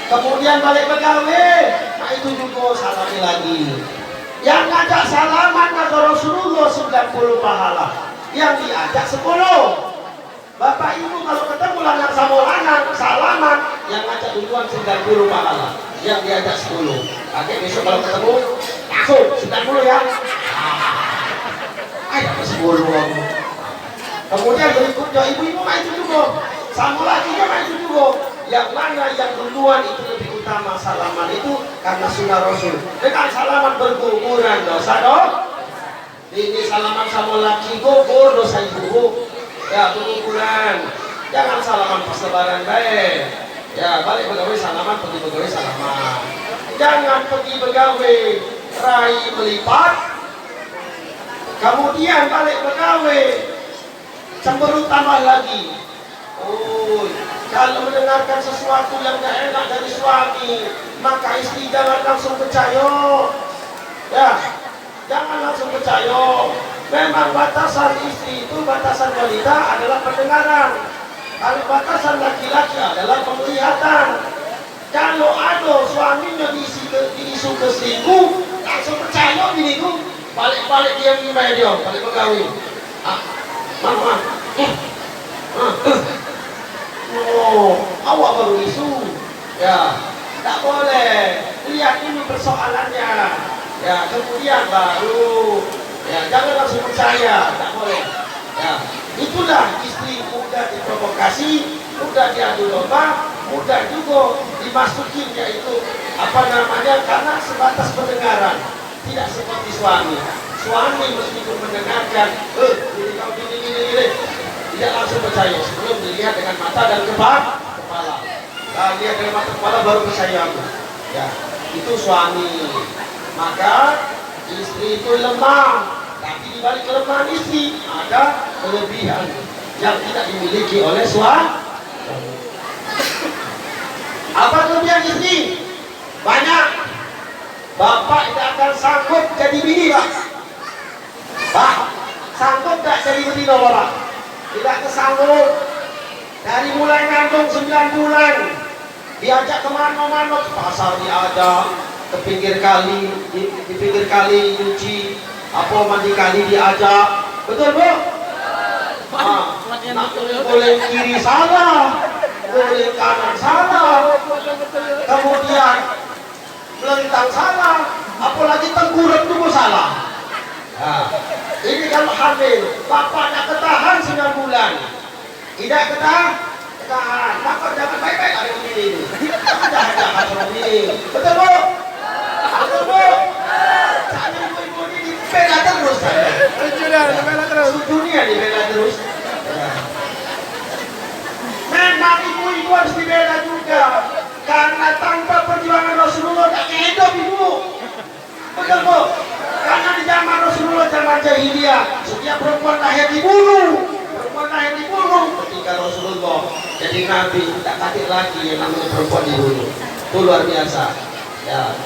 kemudian balik begawe, nah itu juga salami lagi. Yang ngajak salaman kata Rasulullah 90 pahala, yang diajak 10. Bapak ibu kalau ketemu lanang sama lanang salaman, yang ngajak duluan 90 pahala, yang diajak 10. Oke, besok kalau ketemu langsung 90 ya. Ayo 10 aku. Kemudian berikutnya ibu-ibu mah itu juga, sama lagi mah itu juga. Yang mana yang duluan itu lebih utama salaman itu karena sunnah Rasul. Dengan salaman berguguran dosa dong. Ini salaman sama laki gugur dosa ibu. Ya berguguran. Jangan salaman pas lebaran baik. Ya balik begawe salaman, pergi begawe salaman. Jangan pergi begawe rai melipat. Kemudian balik begawe cemberut tambah lagi. Oh, kalau mendengarkan sesuatu yang tidak enak dari suami, maka istri jangan langsung percaya. Ya, jangan langsung percaya. Memang batasan istri itu, batasan wanita adalah pendengaran. Kalau batasan laki-laki adalah penglihatan. Kalau ada suaminya diisu ke selingkuh, langsung percaya biniku. Balik-balik dia gimana dia, balik pegawai. Mama. Oh, awak baru isu. Ya, tak boleh. Lihat ini persoalannya. Ya, kemudian baru. Ya, jangan langsung percaya. Tak boleh. Ya, itulah istri mudah diprovokasi, mudah diadu domba, mudah juga dimasukin yaitu apa namanya karena sebatas pendengaran. Tidak seperti suami. Suami meskipun mendengarkan, ini kau gini. Tidak langsung percaya sebelum dilihat dengan mata dan kepala. Nah, lihat dengan mata kepala baru percaya. Ya, itu suami. Maka istri itu lemah, tapi di balik kelemahan istri ada kelebihan yang tidak dimiliki oleh suami. Apa kelebihan istri? Banyak. Bapak tidak akan sanggup jadi bini, Pak. Pak, sanggup tak jadi bini, Bapak? Tidak kesanggup. Dari mulai ngandung 9 bulan diajak kemana-mana, ke pasar diajak, ke pinggir kali, di pinggir kali nyuci, apa mandi kali diajak. Betul Bu? Boleh kiri salah, boleh kanan salah, kemudian melentang salah, apalagi tengkurap itu salah. Nah, ini kalau hamil, bapaknya ketahan 9 bulan. Tidak ketahan, maka jangan baik-baik ada begini. Jangan sama begini. Betul Bu? Betul Bu? Saya ibu-ibu ini dibela terus. Dibela terus. Dunia dibela terus. Memang ibu-ibu harus dibela juga. Karena tanpa perjuangan Rasulullah tak hidup ibu. Betul Bu? Karena di zaman Rasulullah, zaman jahiliyah, setiap perempuan lahir dibunuh. Perempuan lahir dibunuh. Ketika Rasulullah jadi nabi, tidak katik lagi yang namanya perempuan dibunuh. Itu luar biasa. Ya.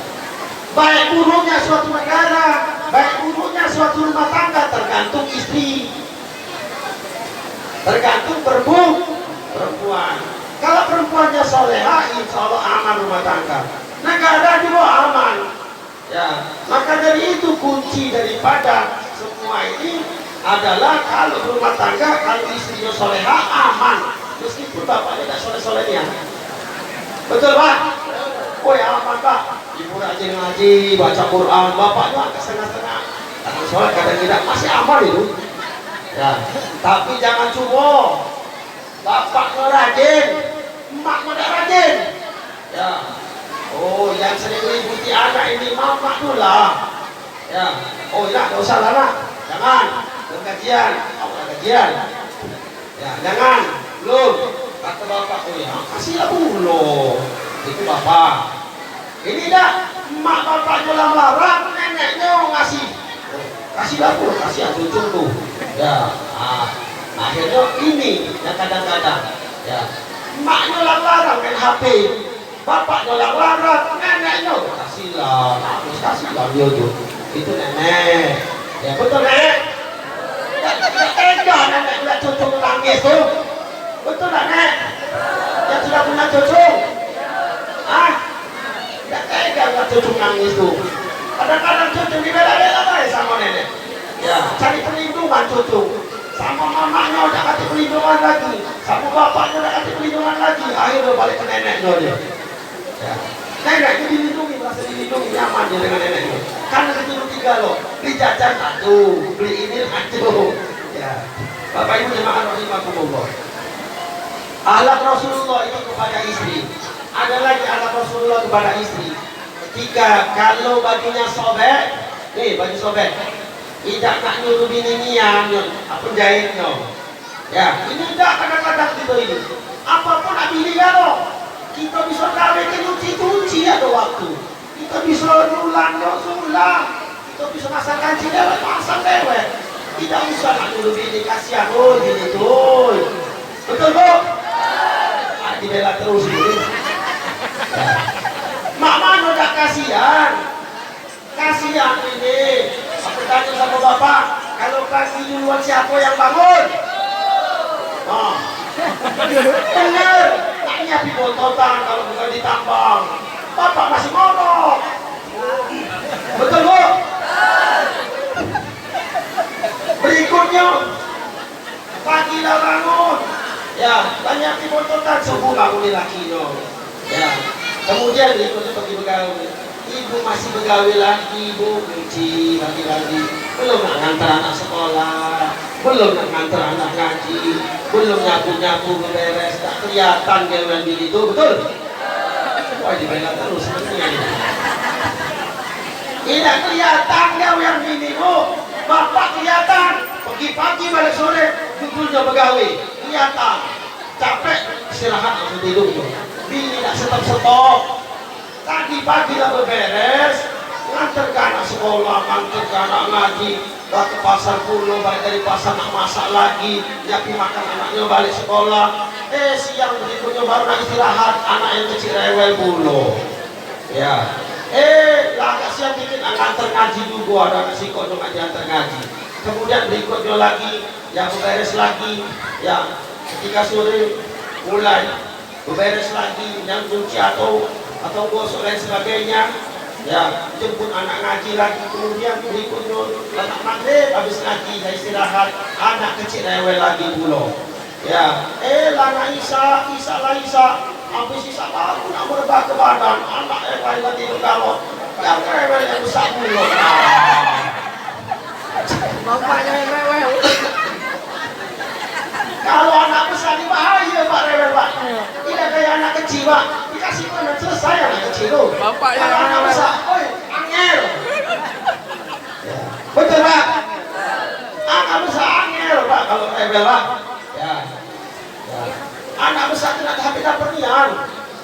Baik buruknya suatu negara, baik buruknya suatu rumah tangga tergantung istri, tergantung perempuan. Kalau perempuannya soleha, insya Allah aman rumah tangga. Negara juga aman. Ya, maka dari itu kunci daripada semua ini adalah kalau rumah tangga, kalau istrinya soleha aman, meskipun bapaknya tidak soleh-solehnya. Betul Pak? Oh ya aman Pak. Ibu rajin ngaji, baca Quran, bapaknya agak setengah-setengah. Kadang soleh, kadang tidak, masih aman itu. Ya, tapi jangan cuma bapaknya rajin, emaknya tidak rajin. Ya. Oh, yang sering mengikuti anak ini mama dulu lah. Ya. Oh ya, tidak usah lama. Jangan. Kajian. Oh, kajian. Ya, jangan. Belum. Kata bapak, oh ya kasihlah dulu. Itu bapak. Ini dah emak bapaknya larang, neneknya ngasih. Kasihlah dulu, kasih cucu tuh. Ya, akhirnya ini yang kadang-kadang. Ya, emaknya larang main HP, bapaknya larang, neneknya kasihlah, harus kasihlah dia tuh. Itu nenek. Ya betul nenek. Tidak tega nenek lihat cucu menangis tuh. Betul nenek. Yang sudah punya cucu. Tidak tega lihat cucu menangis tuh. Kadang-kadang cucu dibela-bela sama nenek. Ya, cari perlindungan cucu. Sama mamanya udah kasih perlindungan lagi, sama bapaknya udah kasih perlindungan lagi. Akhirnya balik ke neneknya dia. Ya. Neneknya dilindungi, merasa dilindungi, nyaman dia dengan neneknya. Karena disuruh 3 loh, beli jajan satu, beli ini satu. Ya. Bapak Ibu jemaah rahimakumullah. Akhlak Rasulullah itu kepada istri. Ada lagi akhlak Rasulullah kepada istri. Ketika kalau bajunya sobek, nih baju sobek, tidak nak nyuruh bini nian, apa jahitnya. Ya, ini tidak kadang-kadang gitu ini. Apapun abili kalau kita bisa gawe ke cuci ada waktu. Kita bisa nulang, kita bisa masakan lewat masak lewat. Tidak usah nak nyuruh bini kasihan, oh gini tuh. Betul bu? Dibela terus ini. Ya. Mama udah kasihan ini. Aku tanya sama bapak, kalau pagi duluan siapa yang bangun? Oh. Bener, tanya pipototan kalau bukan ditambang. Bapak masih ngorok. Betul bu? Berikutnya, pagi lah bangun. Ya, tanya pipototan subuh bangunin lakinya. Ya, kemudian berikutnya pergi begawi. Ibu masih begawi lagi, ibu cuci lagi-lagi. Belum nak ngantar anak sekolah, belum nak ngantar anak ngaji, belum nyapu-nyapu beres. Tak kelihatan gawean bini itu, betul? Wah, dibela terus sebenarnya. Tidak kelihatan gawean bini bu. Bapak kelihatan, pagi-pagi balik sore, duduknya begawi. Kelihatan, capek, istirahat langsung tidur. Bini tak stop-stop. Tadi pagi lah beberes, nganter ke anak sekolah, nganter ke anak ngaji, ke pasar pulau, balik dari pasar nak masak lagi, nyapi makan anaknya balik sekolah. Siang berikutnya baru nak istirahat, anak yang kecil rewel pulau. Ya, lah agak siang dikit nganter ngaji juga, ada ngasih kok ngaji antar ngaji. Kemudian berikutnya lagi, yang beberes lagi, ya ketika sore mulai beberes lagi, yang cuci atau gosok lain sebagainya, ya jemput anak ngaji lagi, kemudian berikutnya anak maghrib habis ngaji saya istirahat, anak kecil rewel lagi pulau. Ya, lana Isa habis Isa baru nak merebah ke badan, anak yang lain lagi bergalot, yang rewel yang besar pulau. Bapaknya yang rewel. Kalau anak besar ini bahaya pak rewel pak. Tidak kayak anak kecil pak. Dikasih mana selesai anak kecil tuh. Bapaknya kalau yang anak rewel. besar, angel. Ya. Betul pak. Anak besar angel pak kalau rewel pak. Ya. Anak besar tidak habis pernihan.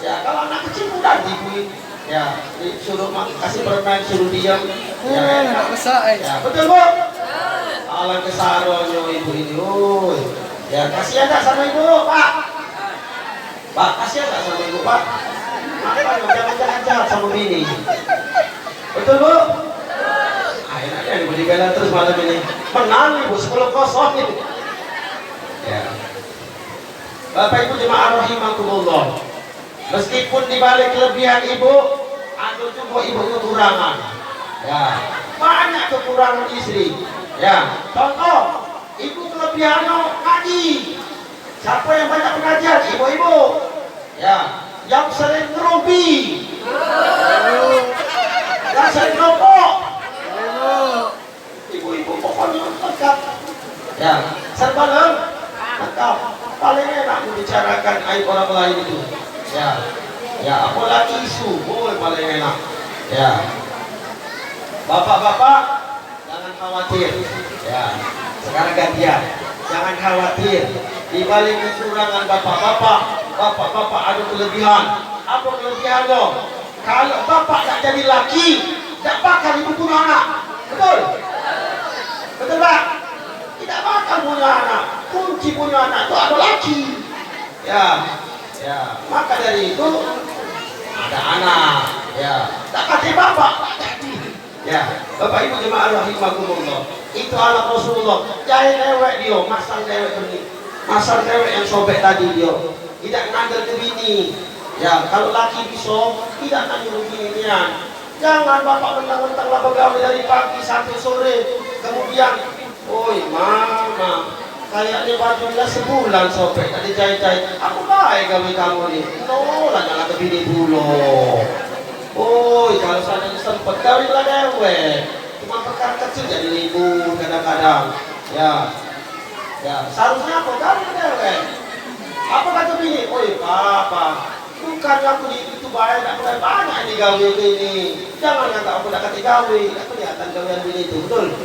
Ya kalau anak kecil mudah dibuat. Ya disuruh kasih permen suruh diam. Ya, Anak besar. Ya betul bu. Alang kesaronyo ibu ini. Ya kasihan tak sama ibu pak. Pak kasihan tak sama ibu pak. Apa jangan jahat sama bini. Betul bu? Enaknya ibu dibela terus malam ini. Menang ibu 10-0 ini. Ya. Bapak ibu jemaah rahimakumullah. Meskipun dibalik kelebihan ibu, ada juga ibu kekurangan. Ya, banyak kekurangan istri. Ya, contoh, ibu kelebihannya ngaji. Siapa yang banyak pengajian? Ibu-ibu. Ya, yang sering ngerubi. Yang sering rokok. Ibu-ibu pokoknya lengkap. Ya, serba lengkap. Paling enak membicarakan aib orang lain itu. Ya, apalagi isu, paling enak. Ya, bapak-bapak jangan khawatir. Ya, sekarang gantian. Jangan khawatir. Di balik kecurangan bapak-bapak ada kelebihan. Apa kelebihan lo? Kalau bapak tak jadi laki, tak bakal ibu punya anak. Betul? Betul tak? Tidak bakal punya anak. Kunci punya anak itu ada laki. Ya, ya. Maka dari itu ada anak. Ya, tak pakai bapak, tak jadi. Ya, bapak ibu jemaah rahimakumullah. Itu anak Rasulullah. Jangan lewat dia, masang lewat ini. Masang cewek yang sobek tadi dia tidak ngambil ke bini. Ya, kalau laki bisa tidak ngambil binian. Jangan bapak mentang-mentang lah pegawai dari pagi sampai sore, kemudian oi mama kayaknya bajunya sebulan sobek tadi jahit-jahit. Aku baik gawe kamu nih. No lah jangan ke bini dulu. Oi kalau sana sempet kawin lah dewe. Cuma perkara kecil jadi ribut kadang-kadang. Ya. Ya, seharusnya apa? Kamu dewe. Apa kata bini? Oi papa, bukan aku itu bayar tak banyak ini gawe ini. Jangan kata aku nak kata gawe, aku kelihatan gawean bini itu betul.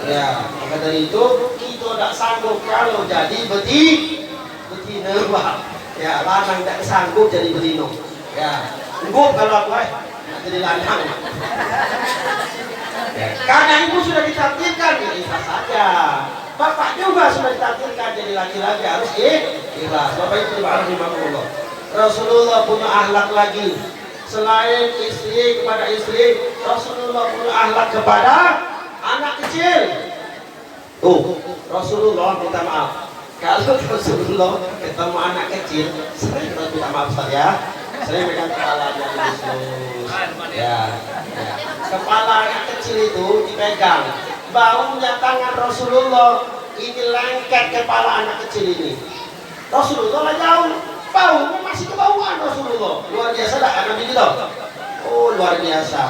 Ya, maka dari itu kita tak sanggup kalau jadi betina bah. Ya, lanang tak sanggup jadi betina. Ya, sanggup kalau aku nak jadi lanang. Ya, karena ibu sudah ditakdirkan, ya ikhlas saja. Bapak juga sudah ditakdirkan jadi laki-laki harus ikhlas. Bapak itu subhanallah. Rasulullah punya akhlak lagi. Selain istri kepada istri, Rasulullah punya akhlak kepada anak kecil. Rasulullah minta maaf. Kalau Rasulullah ketemu anak kecil, sering minta maaf saja. Saya megang kepalanya Yesus. Ya. Kepala anak kecil itu dipegang. Baunya tangan Rasulullah ini lengket kepala anak kecil ini. Rasulullah lah jauh, baunya masih kebauan Rasulullah. Luar biasa tak anak begitu? Oh luar biasa.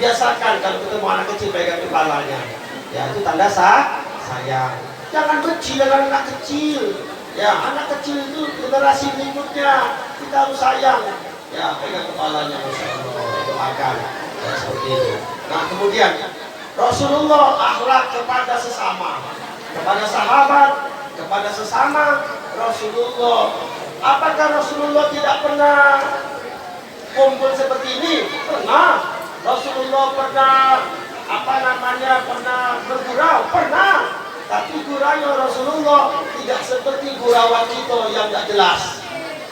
Biasakan kalau ketemu anak kecil pegang kepalanya. Ya itu tanda sayang. Jangan benci dengan anak kecil. Ya anak kecil itu generasi berikutnya kita harus sayang. Ya pegang kepalanya Masya Allah, doakan. Ya seperti itu. Nah kemudian Rasulullah akhlak kepada sesama, kepada sahabat, kepada sesama Rasulullah. Apakah Rasulullah tidak pernah kumpul seperti ini? Pernah. Rasulullah pernah pernah bergurau? Pernah. Tapi guraunya Rasulullah tidak seperti gurauan kita yang tidak jelas.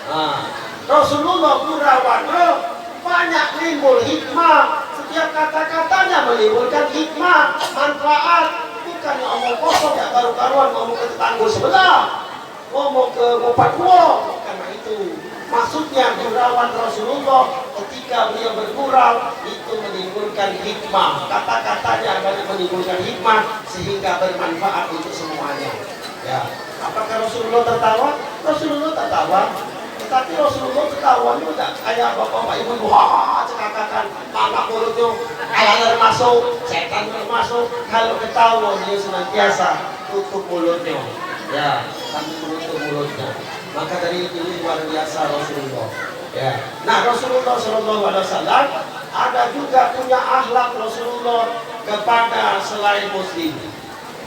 Nah, Rasulullah gurauannya banyak timbul hikmah. Setiap kata-katanya menimbulkan hikmah, manfaat. Bukan ngomong kosong ya karu-karuan, ngomong ke tetangga sebelah, ngomong ke bapak gua. Karena itu maksudnya gurauan Rasulullah ketika beliau bergurau itu menimbulkan hikmah. Kata-katanya banyak menimbulkan hikmah sehingga bermanfaat untuk semuanya. Ya, apakah Rasulullah tertawa? Rasulullah tertawa. Tapi Rasulullah ketahuan juga kayak bapak-bapak ibu wah cekakakan anak mulutnya air masuk setan masuk. Kalau ketahuan dia senantiasa tutup mulutnya ya sambil menutup mulutnya. Maka dari itu luar biasa Rasulullah ya. Nah Rasulullah SAW ada juga punya akhlak Rasulullah kepada selain muslim.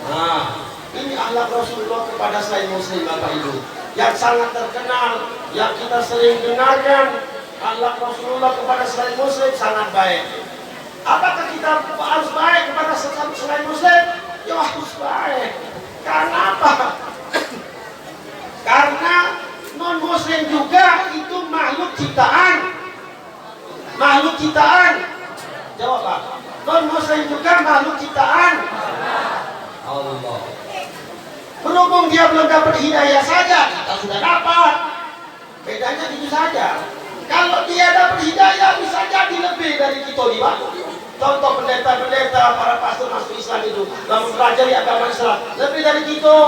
Nah ini akhlak Rasulullah kepada selain muslim bapak ibu yang sangat terkenal, yang kita sering dengarkan. Akhlak Rasulullah kepada selain muslim sangat baik. Apakah kita harus baik kepada selain muslim? Ya harus baik. Karena apa? Karena non muslim juga itu makhluk ciptaan. Makhluk ciptaan. Jawab Pak. Non muslim juga makhluk ciptaan. Allah. Berhubung dia belum dapat hidayah saja, kita sudah dapat. Bedanya itu saja. Kalau dia dapat hidayah bisa jadi lebih dari kita di bawah. Contoh pendeta-pendeta, para pastor masuk Islam itu dalam mempelajari agama Islam lebih dari kita.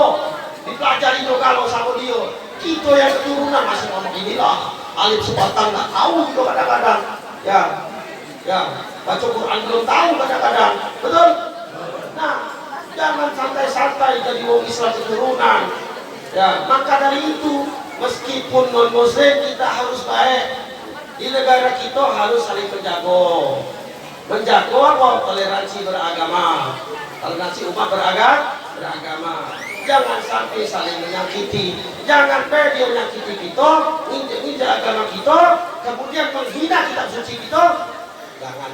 Dipelajari itu kalau sama dia. Kita yang keturunan masih ngomong inilah alif sepatang nggak tahu itu kadang-kadang. Ya, baca Quran belum tahu kadang-kadang. Betul? Nah, jangan santai-santai jadi wong Islam keturunan. Ya, maka dari itu meskipun non muslim kita harus baik. Di negara kita harus saling menjaga. Menjaga apa? Toleransi beragama. Toleransi umat beragama. Jangan sampai saling menyakiti. Jangan dia menyakiti kita, injak agama kita, kemudian menghina kitab suci kita. Jangan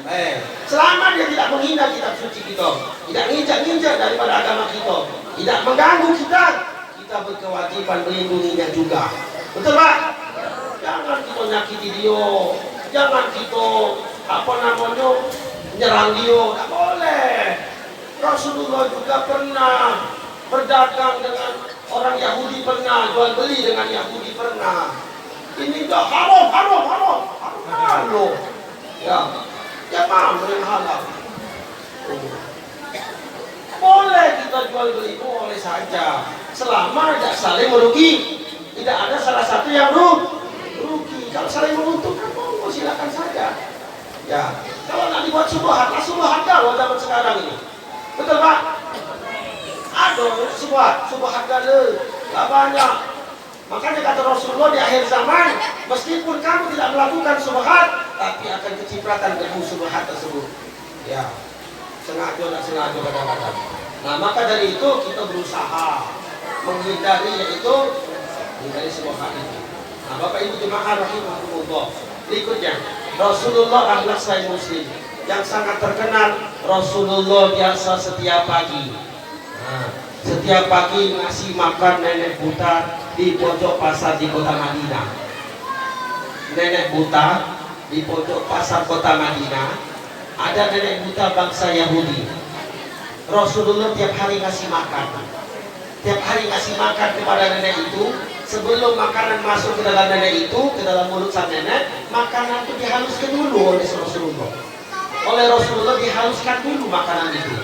selama dia tidak menghina kitab suci kita, tidak nginjak-nginjak daripada agama kita, tidak mengganggu kita, kita berkewajiban melindunginya juga. Betul Pak? Jangan kita nyakiti dia, jangan kita nyerang dia, tak boleh. Rasulullah juga pernah berdagang dengan orang Yahudi, pernah jual beli dengan Yahudi, pernah. Ini enggak haram. Ya paham dengan halal. Boleh kita jual beli, boleh saja, selama tidak saling merugi, tidak ada salah satu yang rugi. Kalau saling menguntungkan, monggo silakan saja. Ya, kalau nak dibuat subhat kalau zaman sekarang ini. Betul Pak? Aduh, subhat gale, tak banyak. Makanya kata Rasulullah di akhir zaman, meskipun kamu tidak melakukan subhat, tapi akan kecipratan debu subhat tersebut. Ya, sengaja kadang-kadang. Nah, maka dari itu kita berusaha menghindari subhat itu. Nah, Bapak Ibu jemaah rahimahumullah. Berikutnya, Rasulullah akhlak Sahih Muslim yang sangat terkenal. Rasulullah biasa setiap pagi ngasih makan nenek buta di pojok pasar di kota Madinah. Nenek buta di pojok pasar kota Madinah, ada nenek buta bangsa Yahudi. Rasulullah tiap hari ngasih makan kepada nenek itu. Sebelum makanan masuk ke dalam nenek itu, ke dalam mulut sang nenek, makanan itu dihaluskan dulu oleh Rasulullah. Oleh Rasulullah dihaluskan dulu makanan itu.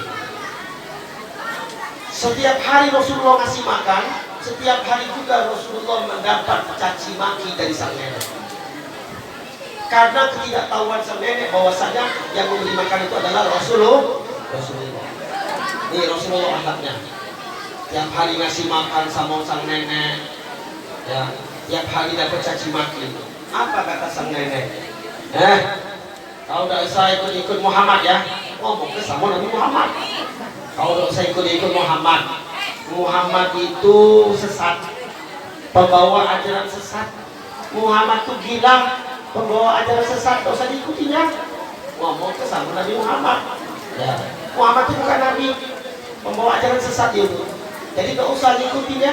Setiap hari Rasulullah ngasih makan, setiap hari juga Rasulullah mendapat caci maki dari sang nenek. Karena ketidaktahuan sang nenek bahwasanya yang memberi makan itu adalah Rasulullah. Ini Rasulullah akhlaknya. Tiap hari ngasih makan sama sang nenek, ya, tiap hari dapat caci maki. Apa kata sang nenek? Kau tidak usah ikut Muhammad ya. Ngomong ke sama Nabi Muhammad. Kau tidak usah ikut Muhammad. Muhammad itu sesat, pembawa ajaran sesat. Muhammad itu gila, pembawa ajaran sesat. Tidak usah diikutinya. Ngomong ke sama Nabi Muhammad. Ya. Muhammad itu bukan Nabi, pembawa ajaran sesat itu. Jadi tidak usah diikutinya.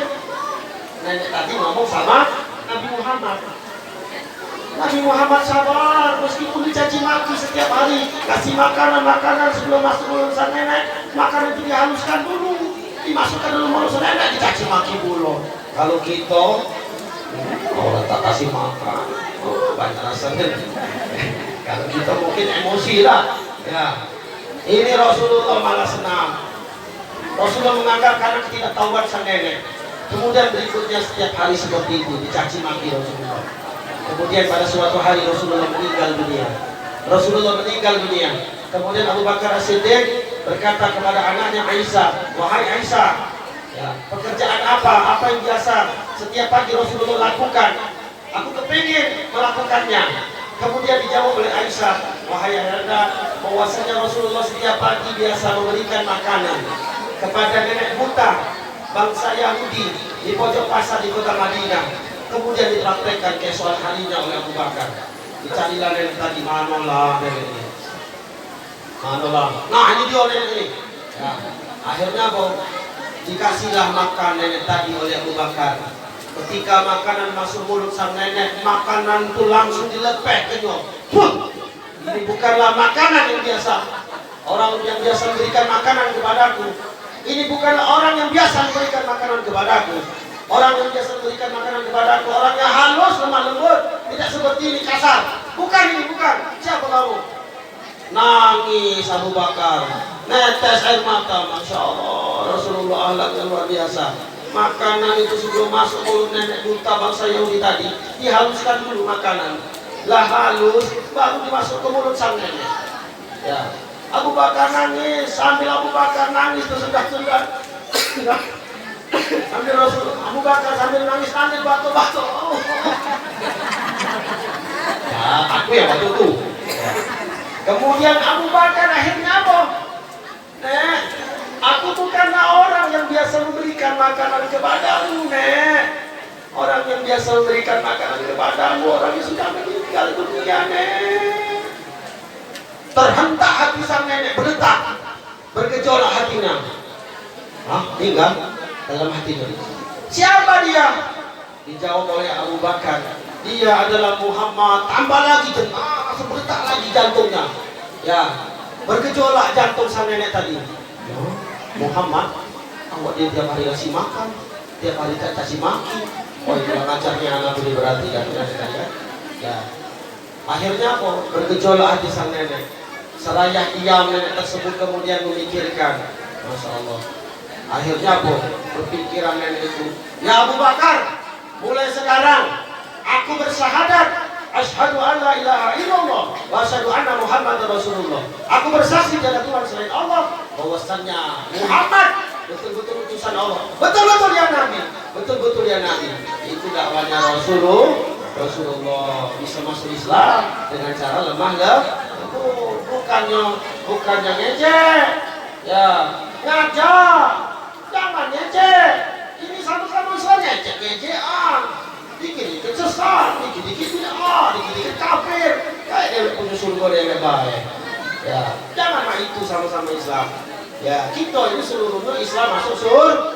Nenek tadi ngomong sama Nabi Muhammad. Nabi Muhammad sabar, meskipun dicaci maki setiap hari, kasih makanan sebelum masuk mulut sang nenek, makanan itu dihaluskan dulu, dimasukkan dulu mulut sang nenek, dicaci maki dulu. Kalau kita, orang tak kasih makan, banyak rasanya. Kalau kita mungkin emosi lah. Ya, ini Rasulullah malah senang. Rasulullah menganggap karena ketidaktahuan sang nenek. Kemudian berikutnya setiap hari seperti itu dicaci maki Rasulullah. Kemudian pada suatu hari Rasulullah meninggal dunia. Kemudian Abu Bakar As-Siddiq berkata kepada anaknya Aisyah, wahai Aisyah, ya, pekerjaan apa yang biasa setiap pagi Rasulullah lakukan? Aku kepingin melakukannya. Kemudian dijawab oleh Aisyah, wahai Ayanda, bahwasanya Rasulullah setiap pagi biasa memberikan makanan kepada nenek buta bangsa Yahudi di pojok pasar di kota Madinah. Kemudian dipraktekkan keesokan harinya oleh Abu Bakar. Dicarilah nenek tadi, manalah nenek ini. Nah, ini dia nenek ini. Ya. Akhirnya dikasihlah makan nenek tadi oleh Abu Bakar. Ketika makanan masuk mulut sang nenek, makanan itu langsung dilepehkannya. Ini bukanlah makanan yang biasa. Orang yang biasa memberikan makanan kepadaku. Ini bukanlah orang yang biasa memberikan makanan kepadaku. Orang yang biasa memberikan makanan kepadaku, orang yang halus, lemah lembut, tidak seperti ini kasar. Bukan. Siapa kamu? Nangis Abu Bakar, netes air mata. Masya Allah, Rasulullah akhlaknya luar biasa. Makanan itu sebelum masuk mulut nenek buta bangsa Yahudi tadi, dihaluskan dulu makanan. Lah halus, baru dimasuk ke mulut sang nenek. Ya. Abu Bakar nangis, sambil Abu Bakar nangis tersendat-sendat. Sambil Abu Bakar sambil nangis batu-batu. Ya, aku yang waktu itu. Kemudian Abu Bakar akhirnya apa? Aku bukanlah orang yang biasa memberikan makanan kepadamu, Nek. Orang yang biasa memberikan makanan kepadamu, orang yang sudah meninggal dunia, Nek. Terhentak hati sang nenek, berdetak, bergejolak hatinya. Tinggal dalam hatinya. Siapa dia? Dijawab oleh Abu Bakar. Dia adalah Muhammad. Tambah lagi langsung berdetak lagi jantungnya. Ya, bergejolak jantung sang nenek tadi. Muhammad, awak dia tiap hari kasih makan, tiap hari tak kasih maki. Oh, itu acarnya anak ini berarti kan? Ya. Akhirnya apa? Bergejolak hati sang nenek. Seraya diam nenek tersebut kemudian memikirkan. Masya Allah. Akhirnya apa? Berpikiran nenek itu. Ya Abu Bakar, mulai sekarang aku bersyahadat. Asyhadu an la ilaha illallah wa asyhadu anna Muhammadar Rasulullah. Aku bersaksi tiada Tuhan selain Allah, bahwasannya Muhammad betul-betul utusan Allah. Betul-betul dia Nabi. Betul-betul dia Nabi. Itu dakwanya Rasulullah bisa masuk Islam dengan cara lemah lembut. Bukannya ngejek. Ya, ngajak. Jangan ngejek. Ini sama-sama Islam ngejek-ngejekan. Dikit-dikit sesat, dikit-dikit bid'ah, dikit-dikit kafir. Kayak dia punya surga dia baik. Ya, jangan mah itu sama-sama Islam. Ya, kita ini seluruhnya Islam masuk surga.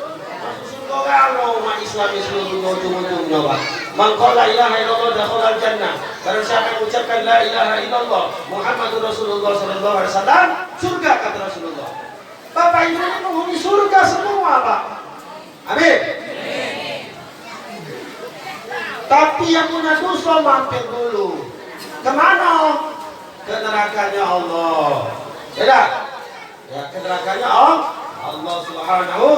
Kalau umat Islam ini seluruhnya ujung-ujungnya, Pak. Man qala ilaha illallah dakhala jannah. Karena siapa yang mengucapkan la ilaha illallah Muhammadur Rasulullah sallallahu alaihi wasallam, surga kata Rasulullah. Bapak Ibu ini menghuni surga semua, Pak. Amin. Tapi yang punya dosa mampir dulu. Kemana? Ke nerakanya Allah. Tidak? Ya, ke nerakanya Allah Subhanahu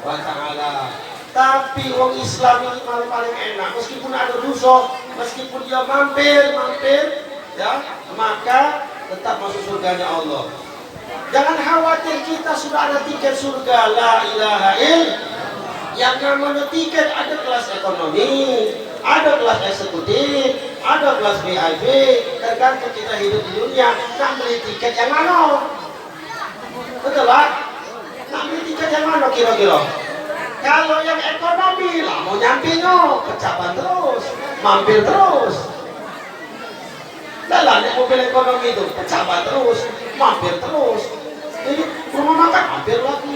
wa Ta'ala. Tapi orang Islam ini paling enak. Meskipun ada dosa, meskipun dia mampir, ya, maka tetap masuk surganya Allah. Jangan khawatir, kita sudah ada tiket surga. La ilaha illallah. Yang namanya tiket ada kelas ekonomi, ada kelas eksekutif, ada kelas VIP. Tergantung kita hidup di dunia, nak beli tiket yang mana? Betul lah? Nak beli tiket yang mana kira-kira? Kalau yang ekonomi lah mau nyampe kecapan terus, mampir terus. Lah yang mobil ekonomi itu kecapan terus, mampir terus. Jadi rumah makan mampir lagi.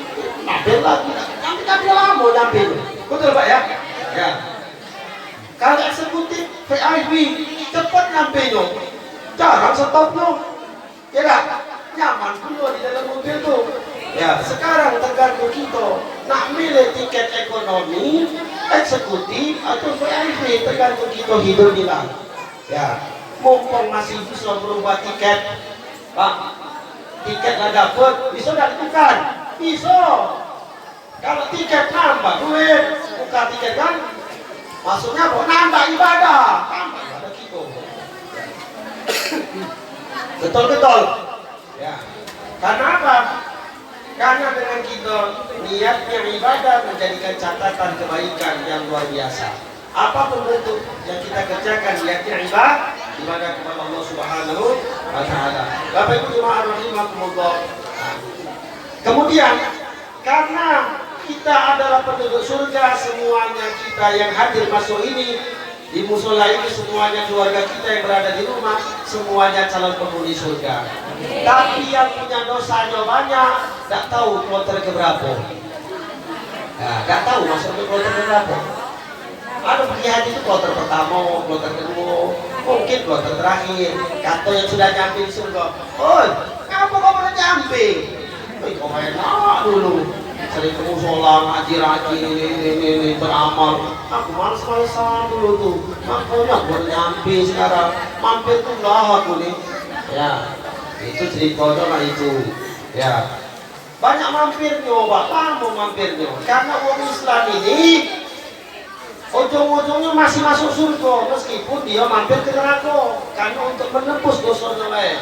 Nanti lama nyampe. Betul Pak ya? Ya. Kalau eksekutif VIP cepat nyampe nya, jarang stopnya. Ya kan? Nyaman dulu di dalam mobil tuh. Ya, sekarang tergantung kita nak milih tiket ekonomi, eksekutif atau VIP, tergantung kita hidup di mana. Ya, mumpung masih bisa berubah tiket, Pak. Tiket nggak dapat, bisa nggak ditukar? Bisa. Kalau tiket nambah duit, buka tiket kan? Maksudnya apa? Nambah ibadah kita. Betul. Ya. Karena apa? Karena dengan kita niatnya ibadah menjadikan catatan kebaikan yang luar biasa. Apapun bentuk yang kita kerjakan niatnya ibadah kepada Allah Subhanahu wa Ta'ala. Bapak Ibu jemaah rahimakumullah. Kemudian karena kita adalah penduduk surga, semuanya kita yang hadir masuk ini di musola ini, semuanya keluarga kita yang berada di rumah, semuanya calon penghuni surga. Tapi yang punya dosanya banyak, tidak tahu kloter keberapa. Tidak tahu masuk ke kloter keberapa. Ada pergi haji itu kloter pertama, kloter kedua, mungkin kloter terakhir. Kata yang sudah nyampe di surga, "Oi, kenapa kau pernah nyampe? Kau enak dulu. Sering ke musola, ngaji-ngaji, ini beramal. Aku males-malesan dulu tuh. Makanya baru nyampe sekarang. Mampir tuh lah aku nih." Ya, itu ceritanya lah itu. Ya, banyak mampirnya, Pak. Lama mampirnya. Karena orang Islam ini ujung-ujungnya masih masuk surga, meskipun dia mampir ke neraka. Karena untuk menembus dosanya lain.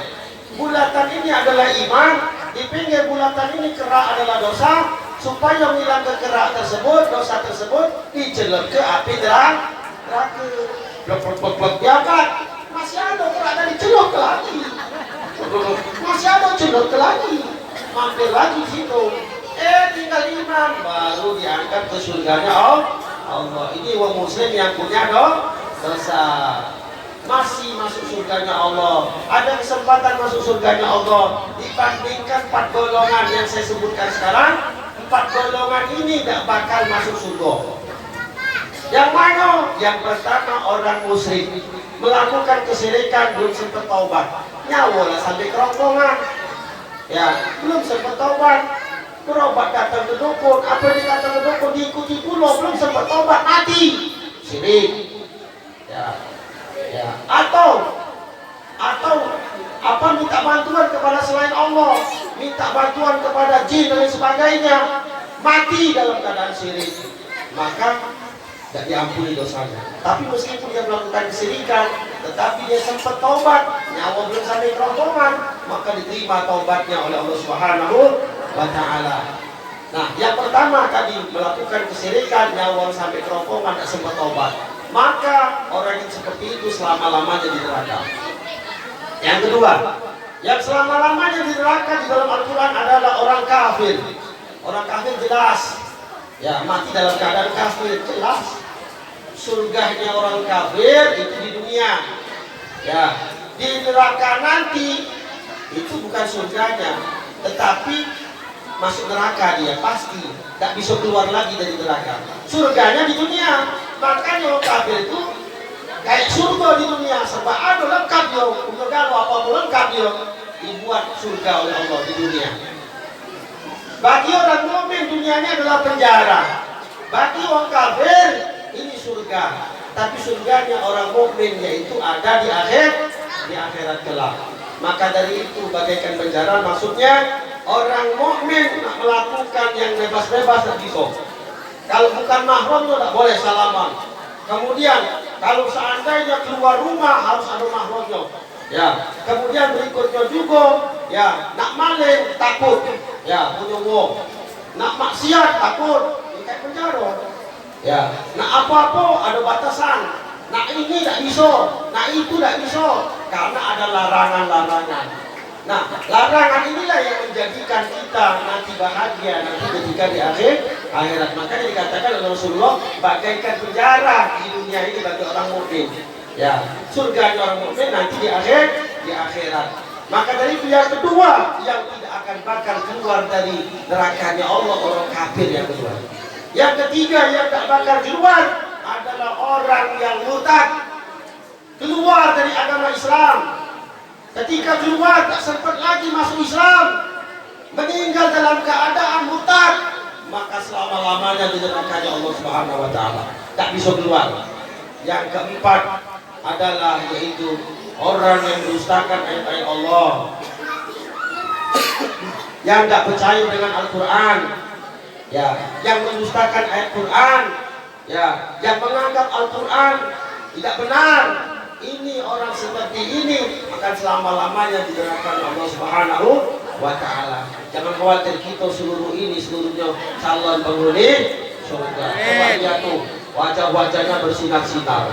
Bulatan ini adalah iman. Di pinggir bulatan ini kerak adalah dosa. Supaya menghilangkan kerak tersebut, dosa tersebut dicelup ke api neraka. Blok diangkat, masih ada kerak tadi celup ke lagi. Masih ada celup ke lagi. Mampir lagi situ. tinggal iman baru diangkat ke surganya Allah. Ini wong muslim yang punya dosa masih masuk surganya Allah, ada kesempatan masuk surganya Allah dibandingkan 4 golongan yang saya sebutkan sekarang. 4 golongan ini tidak bakal masuk surga. Yang mana? Yang pertama orang musyrik, melakukan kesyirikan belum sempat taubat, nyawa lah sampai kerongkongan, ya belum sempat taubat, berobat datang ke dukun, apa yang datang ke dukun diikuti pulau, belum sempat taubat, mati syirik, ya atau apa, minta bantuan kepada selain Allah, minta bantuan kepada jin dan sebagainya, mati dalam keadaan syirik, maka tidak diampuni dosanya. Tapi meskipun dia melakukan kesyirikan, tetapi dia sempat taubat, nyawa belum sampai kerongkongan, maka diterima taubatnya oleh Allah Subhanahu wa Ta'ala. Nah, yang pertama tadi melakukan kesyirikan, nyawa sampai kerongkongan, tidak sempat taubat, maka orang yang seperti itu selama-lamanya di neraka. Yang kedua, yang selama-lamanya di neraka di dalam Al-Quran adalah orang kafir. Orang kafir jelas, ya mati dalam keadaan kafir, jelas. Surganya orang kafir itu di dunia, ya di neraka nanti itu bukan surganya, tetapi masuk neraka dia pasti, tidak bisa keluar lagi dari neraka. Surganya di dunia, makanya orang kafir itu kayak surga di dunia, serba ada lengkap yo, punya galau apa lengkap yo, dibuat surga oleh Allah di dunia. Bagi orang mukmin dunianya adalah penjara, bagi orang kafir ini surga. Tapi surganya orang mukmin yaitu ada di akhirat kelak. Maka dari itu bagaikan penjara, maksudnya orang mukmin melakukan yang bebas-bebas dan bisa. Kalau bukan mahram itu tidak boleh salaman. Kemudian kalau seandainya keluar rumah harus ada mahramnya. Ya, kemudian berikutnya juga ya nak maling takut, ya punya wong. Nak maksiat takut, kayak penjara. Ya, nah apa-apa ada batasan. Nah ini tidak bisa, nah itu tidak bisa, karena ada larangan-larangan. Nah, larangan inilah yang menjadikan kita nanti bahagia nanti ketika di akhirat. Makanya dikatakan oleh Rasulullah bagaikan penjara di dunia ini bagi orang mukmin. Ya, surga orang mukmin nanti di akhirat. Maka dari itu yang kedua yang tidak akan bakal keluar dari nerakanya Allah orang kafir yang kedua. Yang ketiga yang tak bakal keluar adalah orang yang murtad, keluar dari agama Islam. Ketika keluar tak sempat lagi masuk Islam, meninggal dalam keadaan murtad, maka selama-lamanya di nerakanya Allah Subhanahu wa Ta'ala, tak bisa keluar. Yang keempat adalah yaitu orang yang mendustakan ayat-ayat Allah, yang tak percaya dengan Al-Quran, ya, yang mendustakan ayat Quran, ya, yang menganggap Al-Quran tidak benar. Ini orang seperti ini akan selama-lamanya digerakkan Allah Subhanahu wa Ta'ala. Jangan khawatir, kita seluruhnya calon penghuni surga. Coba lihat tuh, wajah-wajahnya bersinar-sinar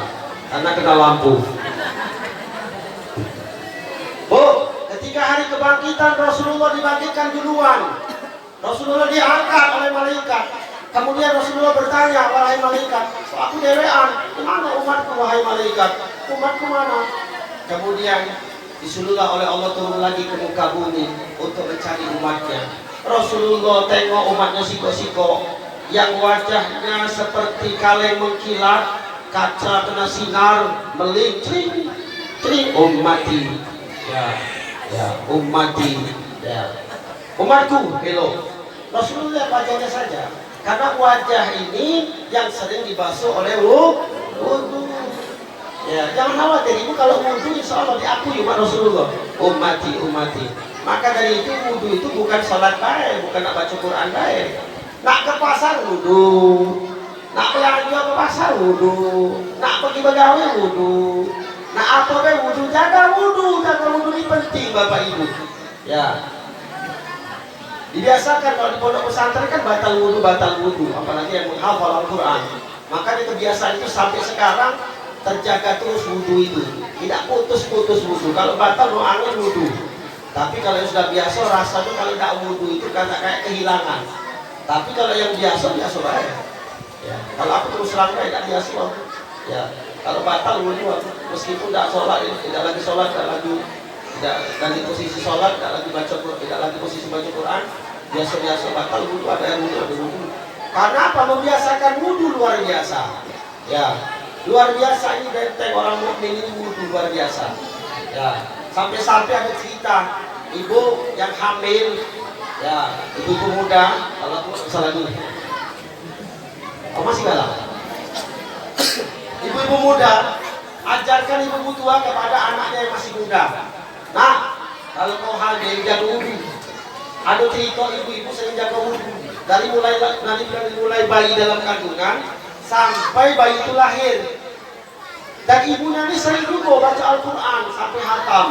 karena kena lampu. Bu, ketika hari kebangkitan Rasulullah dibangkitkan duluan, Rasulullah diangkat oleh malaikat. Kemudian Rasulullah bertanya, wahai malaikat, aku dewean, kemana umatku wahai malaikat? Umatku mana? Kemudian disuruhlah oleh Allah turun lagi ke muka bumi untuk mencari umatnya. Rasulullah tengok umatnya siko-siko yang wajahnya seperti kaleng mengkilat, kaca kena sinar, melincring, ummati, ya ummati, ya umatku, hello. Rasulullah wajahnya saja, karena wajah ini yang sering dibasuh oleh wudu. Ya, jangan khawatir, ibu kalau wudu insya Allah diakui umat Rasulullah. Ummati. Maka dari itu wudu itu bukan salat baik, bukan nak baca Quran baik. Nak ke pasar wudu, nak belanja ke pasar wudu, nak pergi begawe wudu, nak apa be wudu, jaga wudu ini penting Bapak Ibu. Ya. Dibiasakan kalau di pondok pesantren kan batal wudu, apalagi yang menghafal Al-Quran. Maka kebiasaan itu sampai sekarang terjaga terus wudu itu, tidak putus-putus wudu. Kalau batal mau angin wudu. Tapi kalau sudah biasa rasanya kalau tidak wudu itu kayak kehilangan. Tapi kalau yang biasa biasa baik. Ya, kalau aku terus terang tidak biasa. Ya, kalau batal wudhu meskipun tidak sholat, tidak lagi sholat, tidak lagi posisi sholat, tidak lagi baca Quran, tidak lagi posisi baca Quran, biasa-biasa batal wudhu, ada yang wudhu, ada wudhu. Karena apa? Membiasakan wudhu luar biasa. Ya, luar biasa ini benteng orang mukmin ini wudhu luar biasa. Ya, sampai-sampai ada cerita ibu yang hamil, ya, ibu muda, kalau aku salah dulu. Oh, masih galau. Ibu-ibu muda, ajarkan ibu tua kepada anaknya yang masih muda. Nah, kalau kau hamil jaga wudhu. Ada cerita ibu-ibu sering jaga wudhu dari mulai bayi dalam kandungan sampai bayi itu lahir. Dan ibunya ini sering juga baca Al-Quran sampai hatam.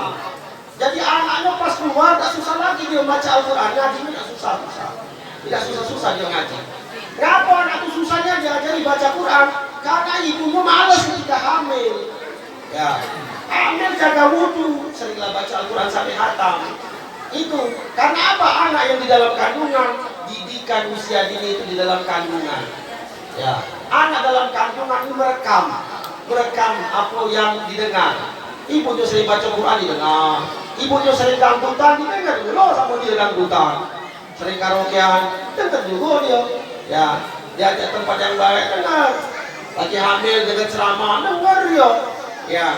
Jadi anaknya pas keluar tak susah lagi dia baca Al-Quran. Ngajinya tak susah-susah. Tidak susah-susah dia ngaji. Kenapa anak itu susahnya diajari baca Quran? Karena ibunya malas ketika hamil. Ya, hamil jaga wudhu, seringlah baca Al-Quran sampai hatam. Itu karena apa? Anak yang di dalam kandungan, didikan usia dini itu di dalam kandungan. Ya, anak dalam kandungan itu merekam apa yang didengar. Ibunya sering baca Quran didengar, ibunya sering dangdutan didengar dulu sama dia dangdutan, sering karaokean dengar juga dia. Ya, diajak tempat yang baik dengar, lagi hamil dengan ceramah dengar dia. Ya,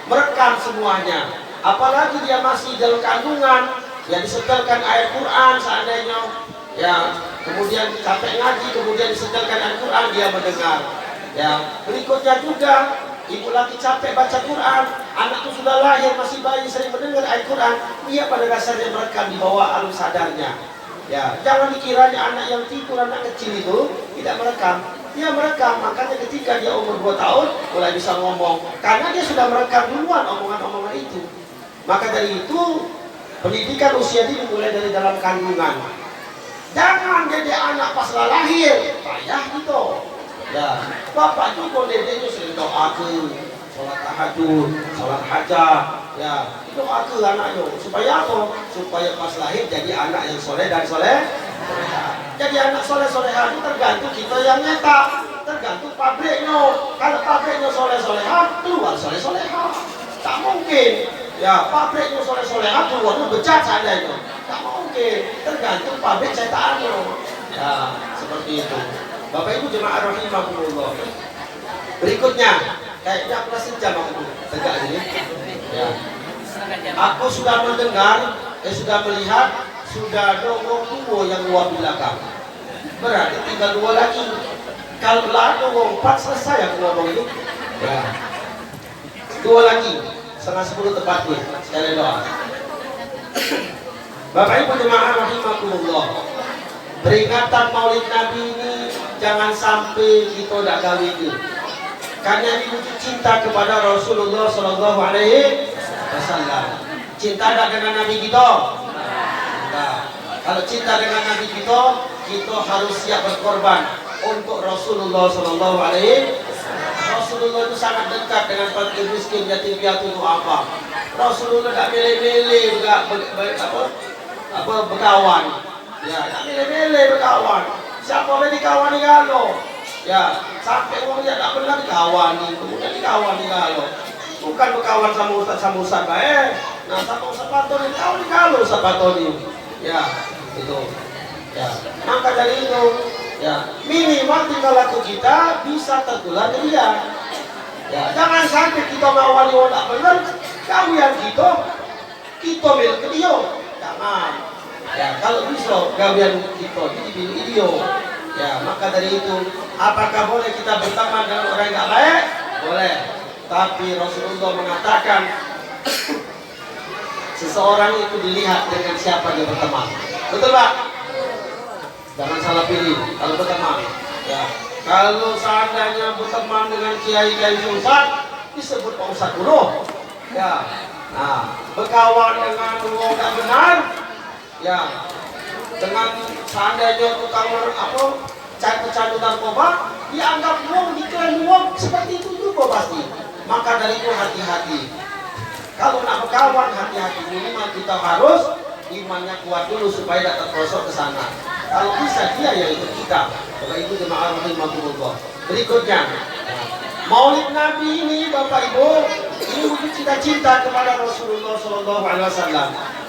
merekam semuanya. Apalagi dia masih dalam kandungan, ya disetelkan ayat Quran seandainya, ya kemudian capek ngaji, kemudian disetelkan ayat Quran dia mendengar. Ya, berikutnya juga ibu lagi capek baca Quran, anak itu sudah lahir masih bayi sering mendengar ayat Quran, dia pada dasarnya merekam di bawah alam sadarnya. Ya, jangan dikiranya anak yang tidur, anak kecil itu tidak merekam. Dia merekam, makanya ketika dia umur 2 tahun mulai bisa ngomong, karena dia sudah merekam duluan omongan-omongan itu. Maka dari itu pendidikan usia dini mulai dari dalam kandungan. Jangan jadi anak pas lahir, payah gitu. Ya, bapak juga dedeknya sering doakan, sholat tahajud, sholat hajat, ya, doakan anaknya supaya apa? Supaya pas lahir jadi anak yang soleh dan soleha. Jadi anak soleh-soleha itu tergantung kita yang nyetak, tergantung pabriknya. Kalau pabriknya soleh-soleha, keluar soleh-soleha. Tak mungkin. Ya, pabriknya soleh-soleha, keluarnya bejat seandainya. Tak mungkin. Tergantung pabrik cetakannya. Ya, seperti itu. Bapak Ibu jemaah rahimahumullah. Berikutnya, kayaknya aku masih jam aku tegak ini. Ya. Aku sudah mendengar, sudah melihat, sudah ada orang tua yang luar belakang. Berarti tinggal 2 lagi. Kalau ada orang 4 selesai aku ngomong ini. Ya. 2 lagi, 9:30 tepatnya. Sekali doa. Bapak Ibu jemaah rahimahumullah. Peringatan Maulid Nabi ini jangan sampai kita tidak gawe itu. Karena ini wujud cinta kepada Rasulullah Sallallahu Alaihi Wasallam. Cinta tak dengan Nabi kita? Nah, kalau cinta dengan Nabi kita harus siap berkorban untuk Rasulullah Sallallahu Alaihi Wasallam. Rasulullah itu sangat dekat dengan fakir miskin, yatim piatu itu apa? Rasulullah tak milih-milih berkawan. Ya, tak milih-milih berkawan. Siapa boleh dikawani kalau? Ya, sampai orang yang tak pernah dikawani, kemudian dikawani kalau. Bukan berkawan sama Ustaz baik. Nah, sama Ustaz Patoni, kau kalau Ustaz Patoni. Ya, itu. Ya, maka dari itu, ya minimal tingkah laku kita bisa tertular ke dia. Ya, jangan sampai kita ngawali orang tak benar, kawian kita milik ke dia. Jangan. Ya, kalau bisa kawian kita jadi milik dia. Ya, maka dari itu, apakah boleh kita berteman dengan orang yang tak baik? Boleh. Tapi Rasulullah mengatakan seseorang itu dilihat dengan siapa dia berteman. Betul Pak? Jangan salah pilih kalau berteman. Ya, kalau seandainya berteman dengan kiai-kiai Ustaz, disebut Pak Ustaz Guru. Ya, nah, berkawan dengan orang tak benar, ya, dengan seandainya tukang pecandu narkoba, dianggap uang, diklaim uang, seperti itu juga pasti. Maka dari itu hati-hati. Kalau nak berkawan, hati-hati. Minimal kita harus imannya kuat dulu supaya tidak terprosok ke sana. Kalau bisa dia yang ikut kita. Bapak Ibu jemaah rahimakumullah. Berikutnya, Maulid Nabi ini Bapak Ibu, ini wujud cita-cita kepada Rasulullah SAW.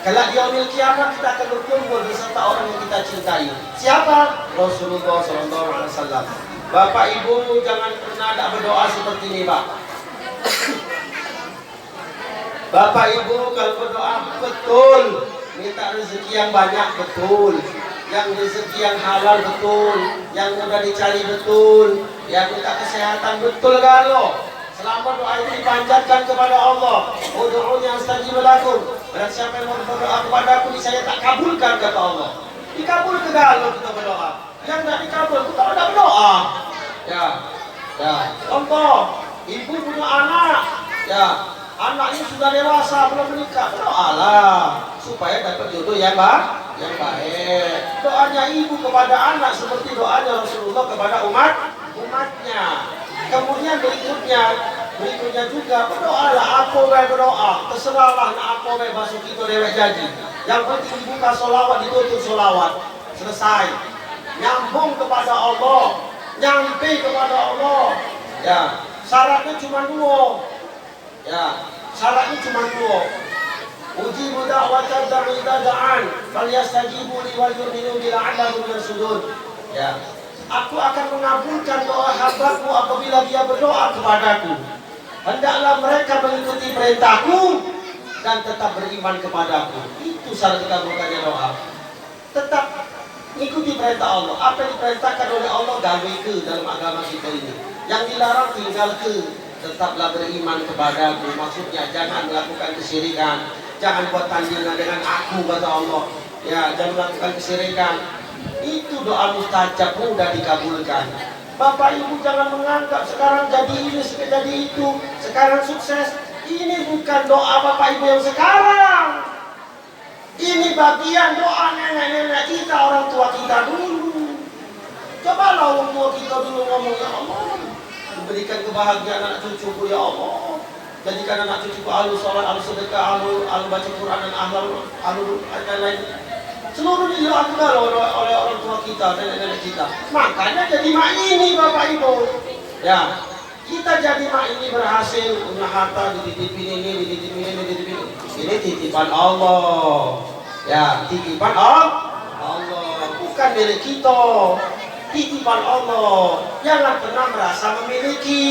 Kalau di yaumil kiamat kita akan berkumpul beserta orang yang kita cintai. Siapa? Rasulullah SAW. Bapak Ibu jangan pernah tidak berdoa seperti ini, Pak. Bapak Ibu kalau berdoa betul, minta rezeki yang banyak betul, yang rezeki yang halal betul, yang mudah dicari betul, yang minta kesehatan betul kalau selama doa itu dipanjatkan kepada Allah. Ud'uuni astajib lakum. Barang siapa yang berdoa kepadaku saya tak kabulkan, kata Allah. Dikabul ke kalau kita berdoa. Yang tidak dikabul kita tidak berdoa. Ya. Contoh, ibu punya anak, ya. Anaknya sudah dewasa belum menikah, berdoalah supaya dapat jodoh yang baik. Doanya ibu kepada anak seperti doanya Rasulullah kepada umatnya. Kemudian berikutnya juga berdoalah apa berdoa, terserahlah nak apa masuk itu dewek jadi. Yang penting dibuka solawat, ditutup solawat, selesai. Nyambung kepada Allah, nyampe kepada Allah. Ya, syaratnya cuma dua. Ya, syaratnya cuma dua. Ujibu da'wata da'i da'an falyastajibu li wal yu'minu bi la'allahum yarshudun. Ya. Aku akan mengabulkan doa hambaku apabila dia berdoa kepadaku. Hendaklah mereka mengikuti perintahku dan tetap beriman kepadaku. Itu syarat dikabulkannya doa. Tetap ikuti perintah Allah. Apa yang diperintahkan oleh Allah gawe ke dalam agama kita ini. Yang dilarang tinggal ke. Tetaplah beriman kepadaku. Maksudnya jangan melakukan kesyirikan. Jangan buat tandingan dengan aku, kata Allah. Ya, jangan melakukan kesyirikan. Itu doa mustajab mudah dikabulkan. Bapak Ibu jangan menganggap sekarang jadi ini, jadi itu, sekarang sukses. Ini bukan doa Bapak Ibu yang sekarang. Ini bagian doa nenek-nenek kita, orang tua kita dulu. Cobalah orang tua kita dulu ngomong, ya Allah, berikan kebahagiaan anak cucuku, ya Allah. Jadikan anak cucuku ahlu sholat, ahlu sedekah, ahlu baca Quran, dan ahlu lain-lain. Seluruh dilakukan oleh orang tua kita, nenek-nenek kita. Makanya jadi mak ini Bapak Ibu. Ya, kita jadi mak ini berhasil punya harta, dititipin ini, dititipin ini, dititipin ini. Ini titipan Allah. Ya, titipan Allah. Bukan milik kita. Titipan Allah. Jangan pernah merasa memiliki.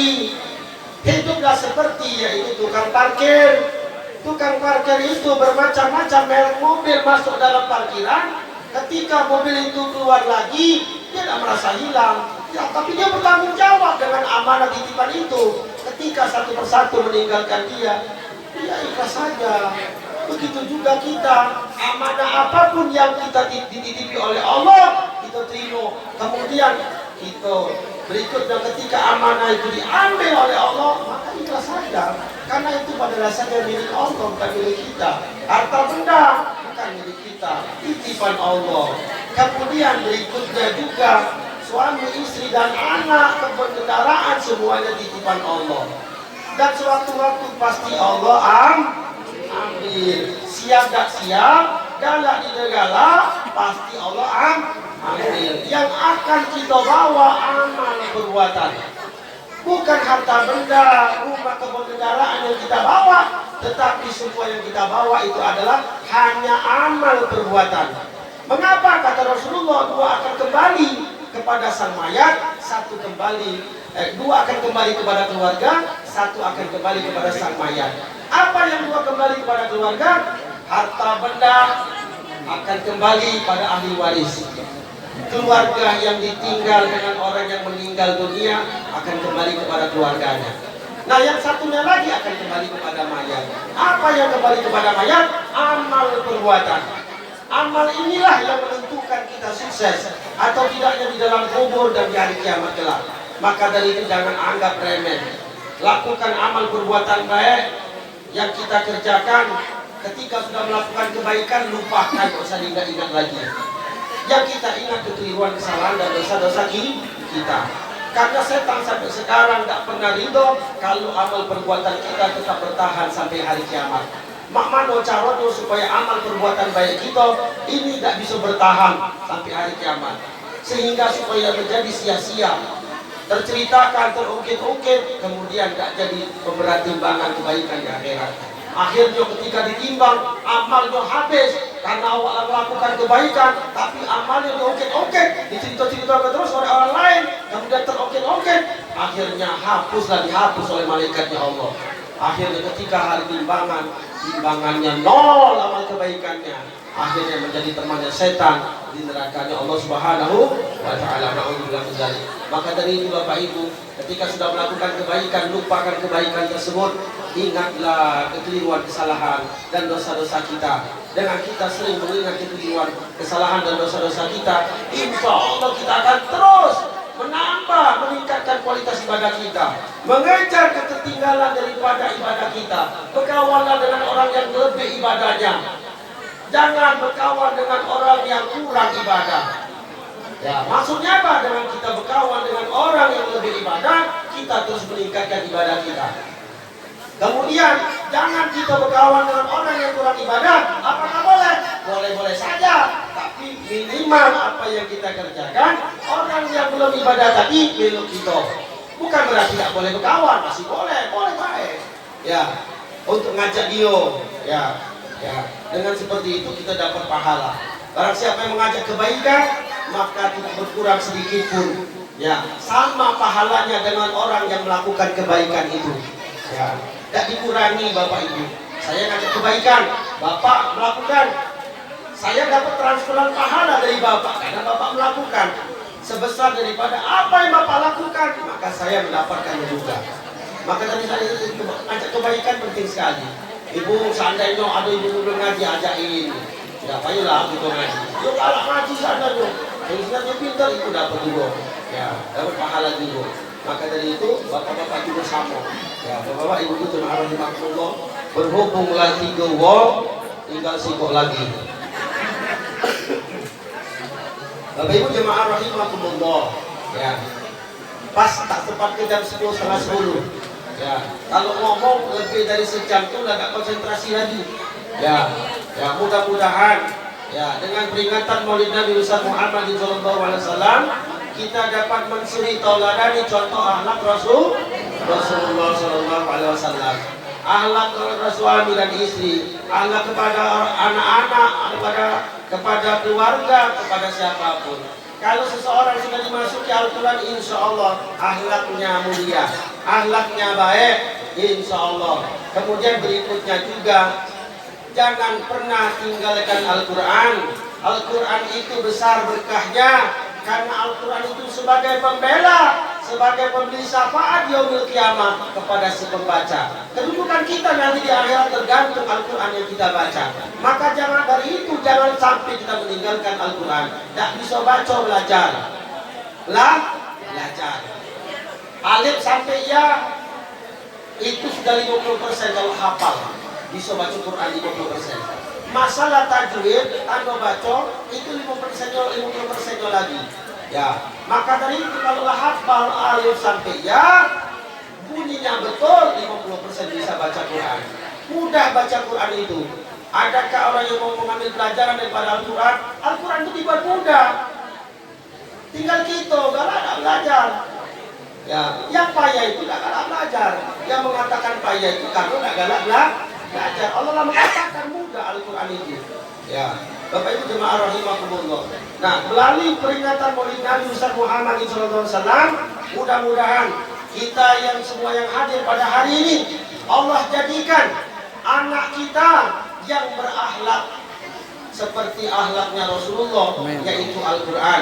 Hiduplah seperti yaitu tukang parkir. Tukang parkir itu bermacam-macam merek mobil masuk dalam parkiran. Ketika mobil itu keluar lagi, dia tidak merasa hilang. Ya, tapi dia bertanggung jawab dengan amanah titipan itu. Ketika satu persatu meninggalkan dia ikhlas saja. Begitu juga kita, amanah apapun yang kita dititipi oleh Allah, kita terima. Kemudian kita berikutnya ketika amanah itu diambil oleh Allah, maka ikhlas saja. Karena itu pada dasarnya milik Allah, bukan milik kita. Harta benda bukan milik kita, titipan Allah. Kemudian berikutnya juga suami, istri dan anak, kebun kendaraan semuanya titipan Allah. Dan sewaktu-waktu pasti Allah ambil. Siap tak siap, galak tidak galak, pasti Allah ambil. Yang akan kita bawa amal perbuatan. Bukan harta benda, rumah, kebun kendaraan yang kita bawa, tetapi semua yang kita bawa itu adalah hanya amal perbuatan. Mengapa kata Rasulullah dua akan kembali kepada sang mayat, dua akan kembali kepada keluarga, satu akan kembali kepada sang mayat. Apa yang dua kembali kepada keluarga? Harta benda akan kembali pada ahli waris. Keluarga yang ditinggal dengan orang yang meninggal dunia akan kembali kepada keluarganya. Nah, yang satunya lagi akan kembali kepada mayat. Apa yang kembali kepada mayat? Amal perbuatan. Amal inilah yang menentukan kita sukses atau tidaknya di dalam kubur dan di hari kiamat kelak. Maka dari itu jangan anggap remeh. Lakukan amal perbuatan baik yang kita kerjakan. Ketika sudah melakukan kebaikan, lupakan, tidak usah diingat-ingat lagi. Yang kita ingat kekeliruan, kesalahan dan dosa-dosa kita. Karena setan sampai sekarang tidak pernah ridho kalau amal perbuatan kita tetap bertahan sampai hari kiamat. mak mano caranya supaya amal perbuatan baik kita ini tidak bisa bertahan sampai hari kiamat, sehingga supaya menjadi sia-sia, terceritakan, terungkit-ungkit, kemudian tidak jadi pemberat timbangan kebaikan di akhirat. Akhirnya ketika ditimbang, amalnya habis karena awak melakukan kebaikan, tapi amalnya diungkit-ungkit, dicerita-ceritakan terus oleh orang lain, kemudian terungkit-ungkit, akhirnya dihapus oleh malaikatnya Allah. Akhirnya ketika hari timbangannya nol amal kebaikannya, akhirnya menjadi temannya setan di nerakanya Allah Subhanahu wa Ta'ala. Na'udzubillah min dzalik. Maka dari itu Bapak Ibu, ketika sudah melakukan kebaikan, lupakan kebaikan tersebut. Ingatlah kekeliruan, kesalahan dan dosa-dosa kita. Dengan kita sering mengingat kekeliruan, kesalahan dan dosa-dosa kita, insya Allah kita akan terus meningkatkan kualitas ibadah kita, mengejar ketertinggalan daripada ibadah kita. Berkawanlah dengan orang yang lebih ibadahnya, jangan berkawan dengan orang yang kurang ibadah. Ya, maksudnya apa? Dengan kita berkawan dengan orang yang lebih ibadah, kita terus meningkatkan ibadah kita. Kemudian jangan kita berkawan dengan orang yang kurang ibadah. Apakah boleh? Boleh-boleh saja, tapi minimal apa yang kita kerjakan, orang yang belum ibadah tadi belum kita. Bukan berarti tidak boleh berkawan, masih boleh baik. Ya, untuk ngajak dia, ya. Dengan seperti itu kita dapat pahala. Barang siapa yang mengajak kebaikan, maka tidak berkurang sedikit pun. Ya, sama pahalanya dengan orang yang melakukan kebaikan itu. Ya. Tidak dikurangi Bapak Ibu. Saya ngajak kebaikan, Bapak melakukan, saya dapat transferan pahala dari Bapak karena Bapak melakukan sebesar daripada apa yang Bapak lakukan, maka saya mendapatkannya juga. Maka tadi saya ngajak kebaikan penting sekali. Ibu seandainya ada ibu belum ngaji, ajakin. Ya payahlah gitu ngaji. Yuk kalau ngaji seandainya, kalau pintar itu dapat juga. Ya dapat pahala juga. Maka dari itu bapak-bapak juga sama. Ya, bapak-bapak ibu itu jemaah rahimakumullah, berhubunglah 3 wong, tinggal sikok lagi. Bapak ibu jemaah rahimakumullah, ya. Pas tak tepat ke jam 10:30. Ya, kalau ngomong lebih dari sejam itu enggak konsentrasi lagi. Ya, mudah-mudahan ya dengan peringatan Maulid Nabi Muhammad sallallahu alaihi wasallam kita dapat mensuri tauladani contoh akhlak Rasulullah sallallahu alaihi wasallam. Akhlak suami dan istri, akhlak kepada anak-anak, kepada keluarga, kepada siapapun. Kalau seseorang sudah dimasuki Al-Quran, insya Allah akhlaknya mulia, akhlaknya baik, insya Allah. Kemudian berikutnya juga, jangan pernah tinggalkan Al-Quran. Al-Quran itu besar berkahnya, karena Al-Quran itu sebagai pembela, sebagai pemberi syafaat yaumil kiamat kepada si pembaca. Kedudukan kita nanti di akhirat tergantung Al-Quran yang kita baca. Maka jangan jangan sampai kita meninggalkan Al-Quran. Tidak bisa baca, belajar. Belajar. Alif sampai ya itu sudah 50% kalau hafal. Bisa baca Quran 50%. Masalah tajwid, tanda baca itu 50% lagi. Ya, maka dari itu kalau hafal alif sampai ya, bunyinya betul 50% bisa baca Quran. Mudah baca Quran itu. Adakah orang yang mau mengambil pelajaran daripada Al-Quran? Al-Quran itu dibuat mudah. Tinggal kita galak belajar. Ya, yang payah itu gak galak belajar. Yang mengatakan payah itu karena gak galak belajar. Allah mengatakan mudah Al-Quran itu. Ya, Bapak Ibu jemaah rahimakumullah. Nah, melalui peringatan Maulid Nabi Muhammad SAW, mudah-mudahan kita yang semua yang hadir pada hari ini, Allah jadikan anak kita yang berakhlak seperti akhlaknya Rasulullah, yaitu Al-Quran.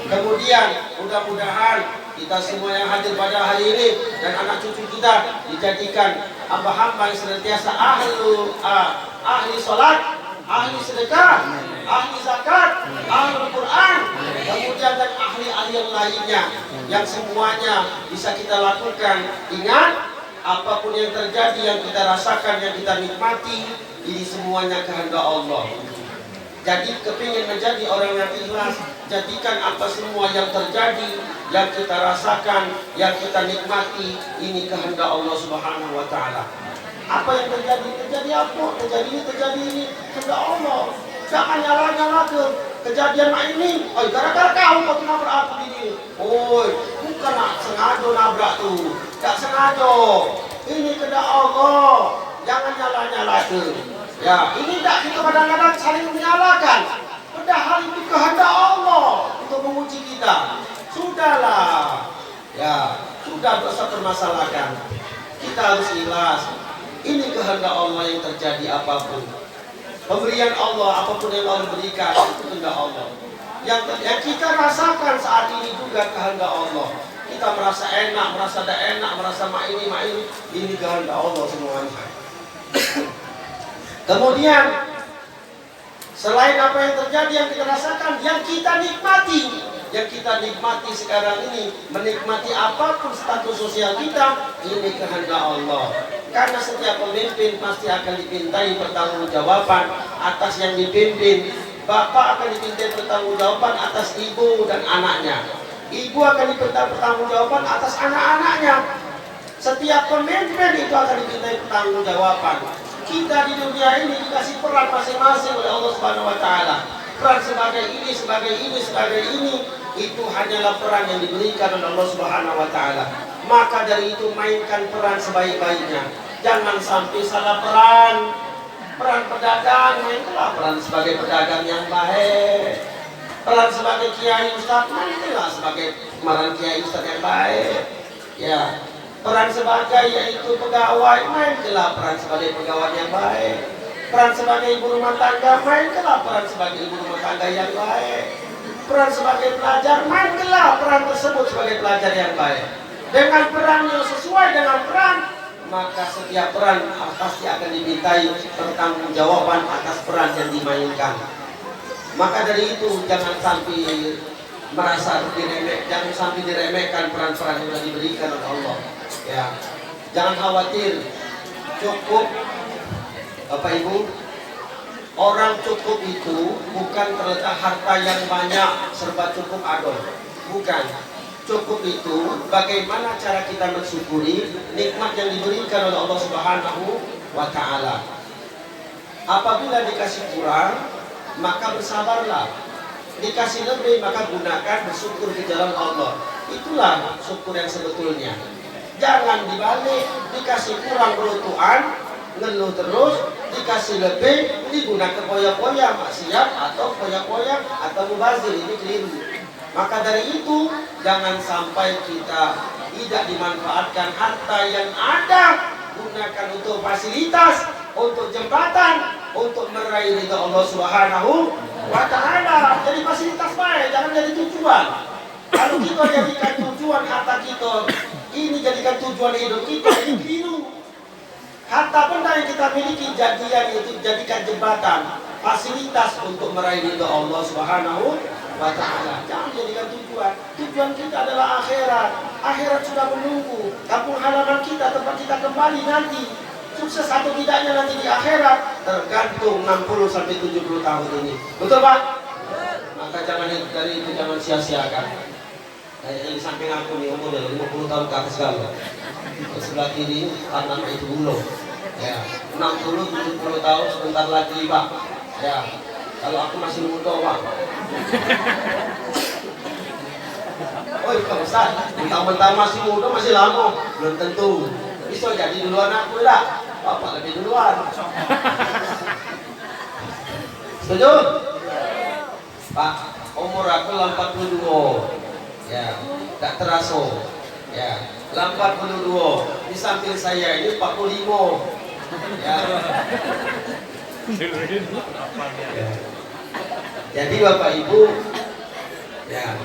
Kemudian mudah-mudahan kita semua yang hadir pada hari ini dan anak cucu kita dijadikan hamba-hamba yang senantiasa ahli sholat, ahli sedekah, ahli zakat, ahli Quran, kemudian dan ahli-ahli yang lainnya yang semuanya bisa kita lakukan. Ingat, apapun yang terjadi, yang kita rasakan, yang kita nikmati, ini semuanya kehendak Allah. Jadi kepingin menjadi orang yang ikhlas, jadikan apa semua yang terjadi, yang kita rasakan, yang kita nikmati, ini kehendak Allah Subhanahu wa Ta'ala. Apa yang terjadi? Terjadi apa? Terjadi ini. Kehendak Allah. Jangan nyala-nyala ke kejadian ini. Oh, gara-gara kau nabrak aku ini. Oh, bukan sengaja nabrak tuh. Tak sengaja. Ini kehendak Allah. Jangan nyala-nyala ke. Ya, ini tak kita kadang-kadang saling menyalahkan. Padahal itu kehendak Allah untuk menguji kita. Sudahlah. Ya, sudah dosa permasalahkan. Kita harus ikhlas. Ini kehendak Allah yang terjadi apapun. Pemberian Allah, apapun yang Allah berikan, itu kehendak Allah. Yang kita rasakan saat ini juga kehendak Allah. Kita merasa enak, merasa tidak enak, merasa mak ini kehendak Allah semuanya. Kemudian, selain apa yang terjadi yang kita rasakan, yang kita nikmati sekarang ini, menikmati apapun status sosial kita, ini kehendak Allah. Karena setiap pemimpin pasti akan dipintai pertanggungjawaban atas yang dipimpin. Bapak akan dipintai pertanggungjawaban atas ibu dan anaknya. Ibu akan dipintai pertanggungjawaban atas anak-anaknya. Setiap pemimpin itu akan dipintai pertanggungjawaban. Kita di dunia ini dikasih peran masing-masing oleh Allah Subhanahu wa taala. Peran sebagai ini itu hanyalah peran yang diberikan oleh Allah Subhanahu wa taala. Maka dari itu mainkan peran sebaik-baiknya. Jangan sampai salah peran. Peran pedagang, mainkanlah peran sebagai pedagang yang baik. Peran sebagai kiai ustaz, mainkanlah sebagai peran kiai ustaz yang baik. Ya. Peran sebagai yaitu pegawai, mainkanlah peran sebagai pegawai yang baik. Peran sebagai ibu rumah tangga, mainkanlah peran sebagai ibu rumah tangga yang baik. Peran sebagai pelajar, mainkanlah peran tersebut sebagai pelajar yang baik. Dengan peran yang sesuai dengan peran, maka setiap peran pasti akan dimintai pertanggungjawaban atas peran yang dimainkan. Maka dari itu jangan sampai jangan sampai diremehkan peran-peran yang telah diberikan oleh Allah. Ya, jangan khawatir. Cukup, Bapak Ibu, orang cukup itu bukan terletak harta yang banyak serba cukup adol. Bukan. Cukup itu bagaimana cara kita mensyukuri nikmat yang diberikan oleh Allah Subhanahu wa taala. Apabila dikasih kurang, maka bersabarlah. Dikasih lebih, maka gunakan bersyukur di jalan Allah. Itulah syukur yang sebetulnya. Jangan dibalik, dikasih kurang berletupan, ngeluh terus, dikasih lebih, digunakan poya-poya, maksiat atau poya-poya atau mubazir. Ini keliru. Maka dari itu, jangan sampai kita tidak dimanfaatkan harta yang ada. Gunakan untuk fasilitas, untuk jembatan, untuk meraih ridha Allah Subhanahu wa taala. Jadi fasilitas baik, jangan jadi tujuan. Kalau kita jadikan tujuan harta kita, ini jadikan tujuan hidup kita, ini keliru. Harta benda yang kita miliki jadikan jembatan, fasilitas untuk meraih ridha Allah Subhanahu wa ta'ala. Jangan jadikan tujuan. Tujuan kita adalah akhirat. Akhirat sudah menunggu. Kampung halaman kita, tempat kita kembali nanti. Sukses atau tidaknya nanti di akhirat tergantung 60 sampai 70 tahun ini. Betul Pak? Maka jangan dari itu jangan sia-siakan. Kayak yang di samping aku nih umurnya 50 tahun ke atas kalau. Sebelah kiri tanam itu belum. Ya, 60 70 tahun sebentar lagi Pak. Ya. Kalau aku masih muda, Pak. Oh, Pak Ustaz, mentang-mentang masih muda, masih lama. Belum tentu. Bisa jadi duluan aku, dah. Bapak lebih duluan. Setuju? Pak, umur aku 42. Ya, tak terasa. Ya, 42. Di samping saya ini 45. Ya. Jadi Bapak Ibu, ya,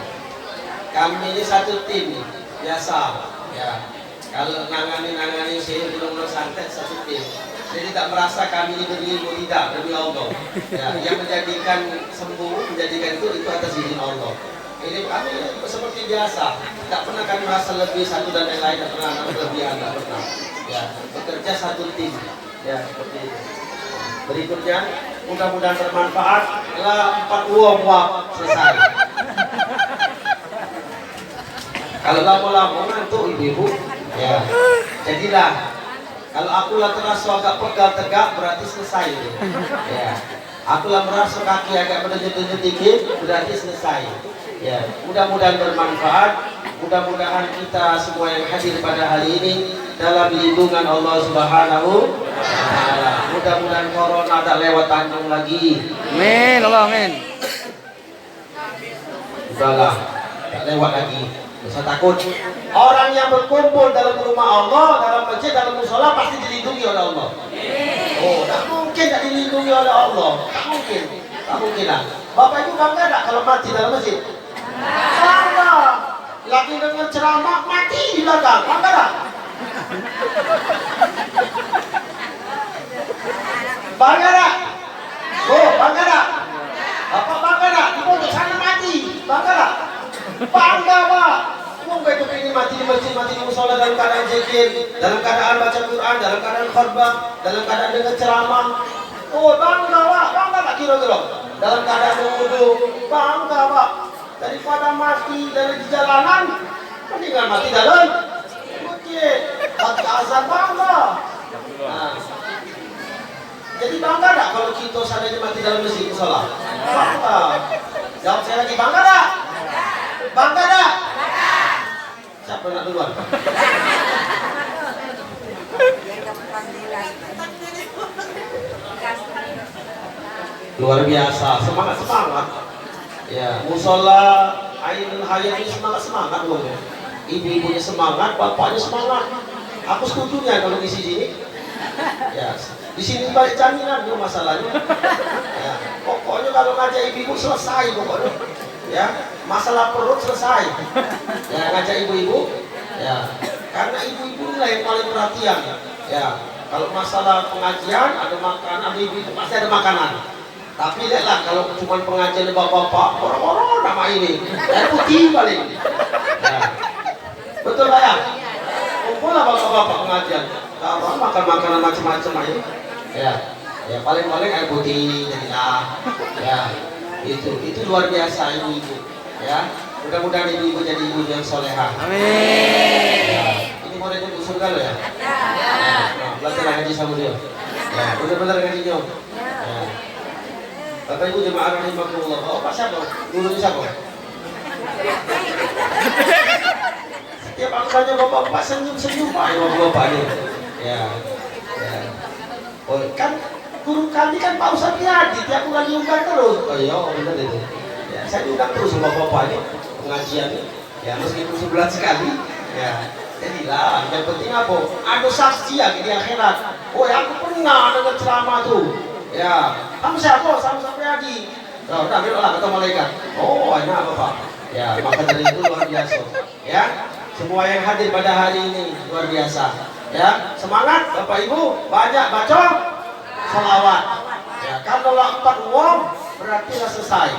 kami ini satu tim biasa, ya. Kalau nangani saya belum santet satu tim. Jadi tak merasa kami ini berilmu, tidak, demi Allah. Ya, yang menjadikan sembuh, menjadikan itu atas izin Allah. Ini kami seperti biasa, tidak pernah kami merasa lebih satu dan yang lain, tidak pernah kelebihan, tidak pernah. Ya, bekerja satu tim, ya seperti itu. Berikutnya, mudah-mudahan bermanfaat. Lah 4 uang selesai. Kalau lama-lama ngantuk ibu-ibu, ya. Jadilah Kalau aku lah terasa agak pegal tegak berarti selesai itu. Ya. Aku lah merasa kaki agak menunjuk-nunjuk dikit berarti selesai. Ya, mudah-mudahan bermanfaat. Mudah-mudahan kita semua yang hadir pada hari ini dalam lindungan Allah Subhanahu wa Ta'ala. Mudah-mudahan corona tak lewat Tanjung lagi. Amin, Allah amin. Udahlah, tak lewat lagi. Tidak usah takut. Orang yang berkumpul dalam rumah Allah, dalam masjid, dalam musola pasti dilindungi oleh Allah. Oh, tak mungkin tak dilindungi oleh Allah. Tak mungkin. Tak mungkin lah. Bapak Ibu bangga tak kalau mati dalam masjid? Bangga. Lagi dengan ceramah mati di belakang. Bangga tak? Bangga tak? Oh, bangga tak? Bapak bangga tak? Di pojok sana mati. Bangga tak? Bangga Pak. Mungkin itu ini mati di masjid, mati di musola dalam keadaan zikir, dalam keadaan baca Quran, dalam keadaan khutbah, dalam keadaan dengar ceramah. Oh bangga Pak, bangga tak kira-kira? Dalam keadaan berwudu, bangga Pak. Daripada mati dari di jalanan, mendingan mati dalam masjid. Mati azan bangga. Nah. Jadi bangga tak kalau kita seandainya mati dalam masjid musola? Bangga. Jawab saya lagi, bangga tak? Bangga tak? Siapa nak duluan? Luar biasa, semangat. Ya, musola Ainul Hayat ini semangat loh. Ibu-ibunya semangat, bapaknya semangat. Aku setujunya kalau di sini. Ya, di sini balik jaminan tuh masalahnya. Ya, pokoknya kalau ngajak ibu-ibu selesai pokoknya. Ya, masalah perut selesai. Ya, ngajak ibu-ibu. Ya, karena ibu-ibu lah yang paling perhatian. Ya, kalau masalah pengajian ada makanan, ada ibu-ibu pasti ada makanan. Tapi lihatlah kalau cuma pengajian bapak-bapak, orang-orang nama ini, air putih paling. Ya. Betul Pak ya? Kumpul lah bapak-bapak pengajian. Kalau makan makanan macam-macam aja. Ya, ya paling-paling air putih jadilah. Ya. Itu luar biasa ibu-ibu ya, mudah-mudahan ibu-ibu jadi ibu yang solehah. Amin. Ya. Ini mau jadi surga lo ya? Nah, belajar ngaji sama dia ya, benar-benar ngajinya ya. Bapak Ibu jemaah rahimakumullah. Oh Pak siapa? Gurunya siapa? Setiap aku tanya bapak-bapak senyum-senyum Pak bapak-bapak ini ya. Oh kan guru kami kan Pak Ustadz Yadi, tiap bulan diundang terus. Oh iya, benar itu. Ya, saya diundang terus sama bapak-bapak pengajian. Ya, meskipun sebulan sekali. Ya, jadilah. Yang penting apa? Ada saksi ya di akhirat. Oh, ya, aku pernah dengar ceramah tuh. Ya, kamu siapa? Sama Yadi. Oh, udah beloklah kata malaikat. Oh, enak bapak. Ya, maka dari itu luar biasa. Ya, semua yang hadir pada hari ini luar biasa. Ya, semangat Bapak Ibu, banyak baca salawat. Ya, kalau 4 uang berarti sudah selesai.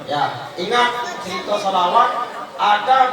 Ya, ingat cerita salawat ada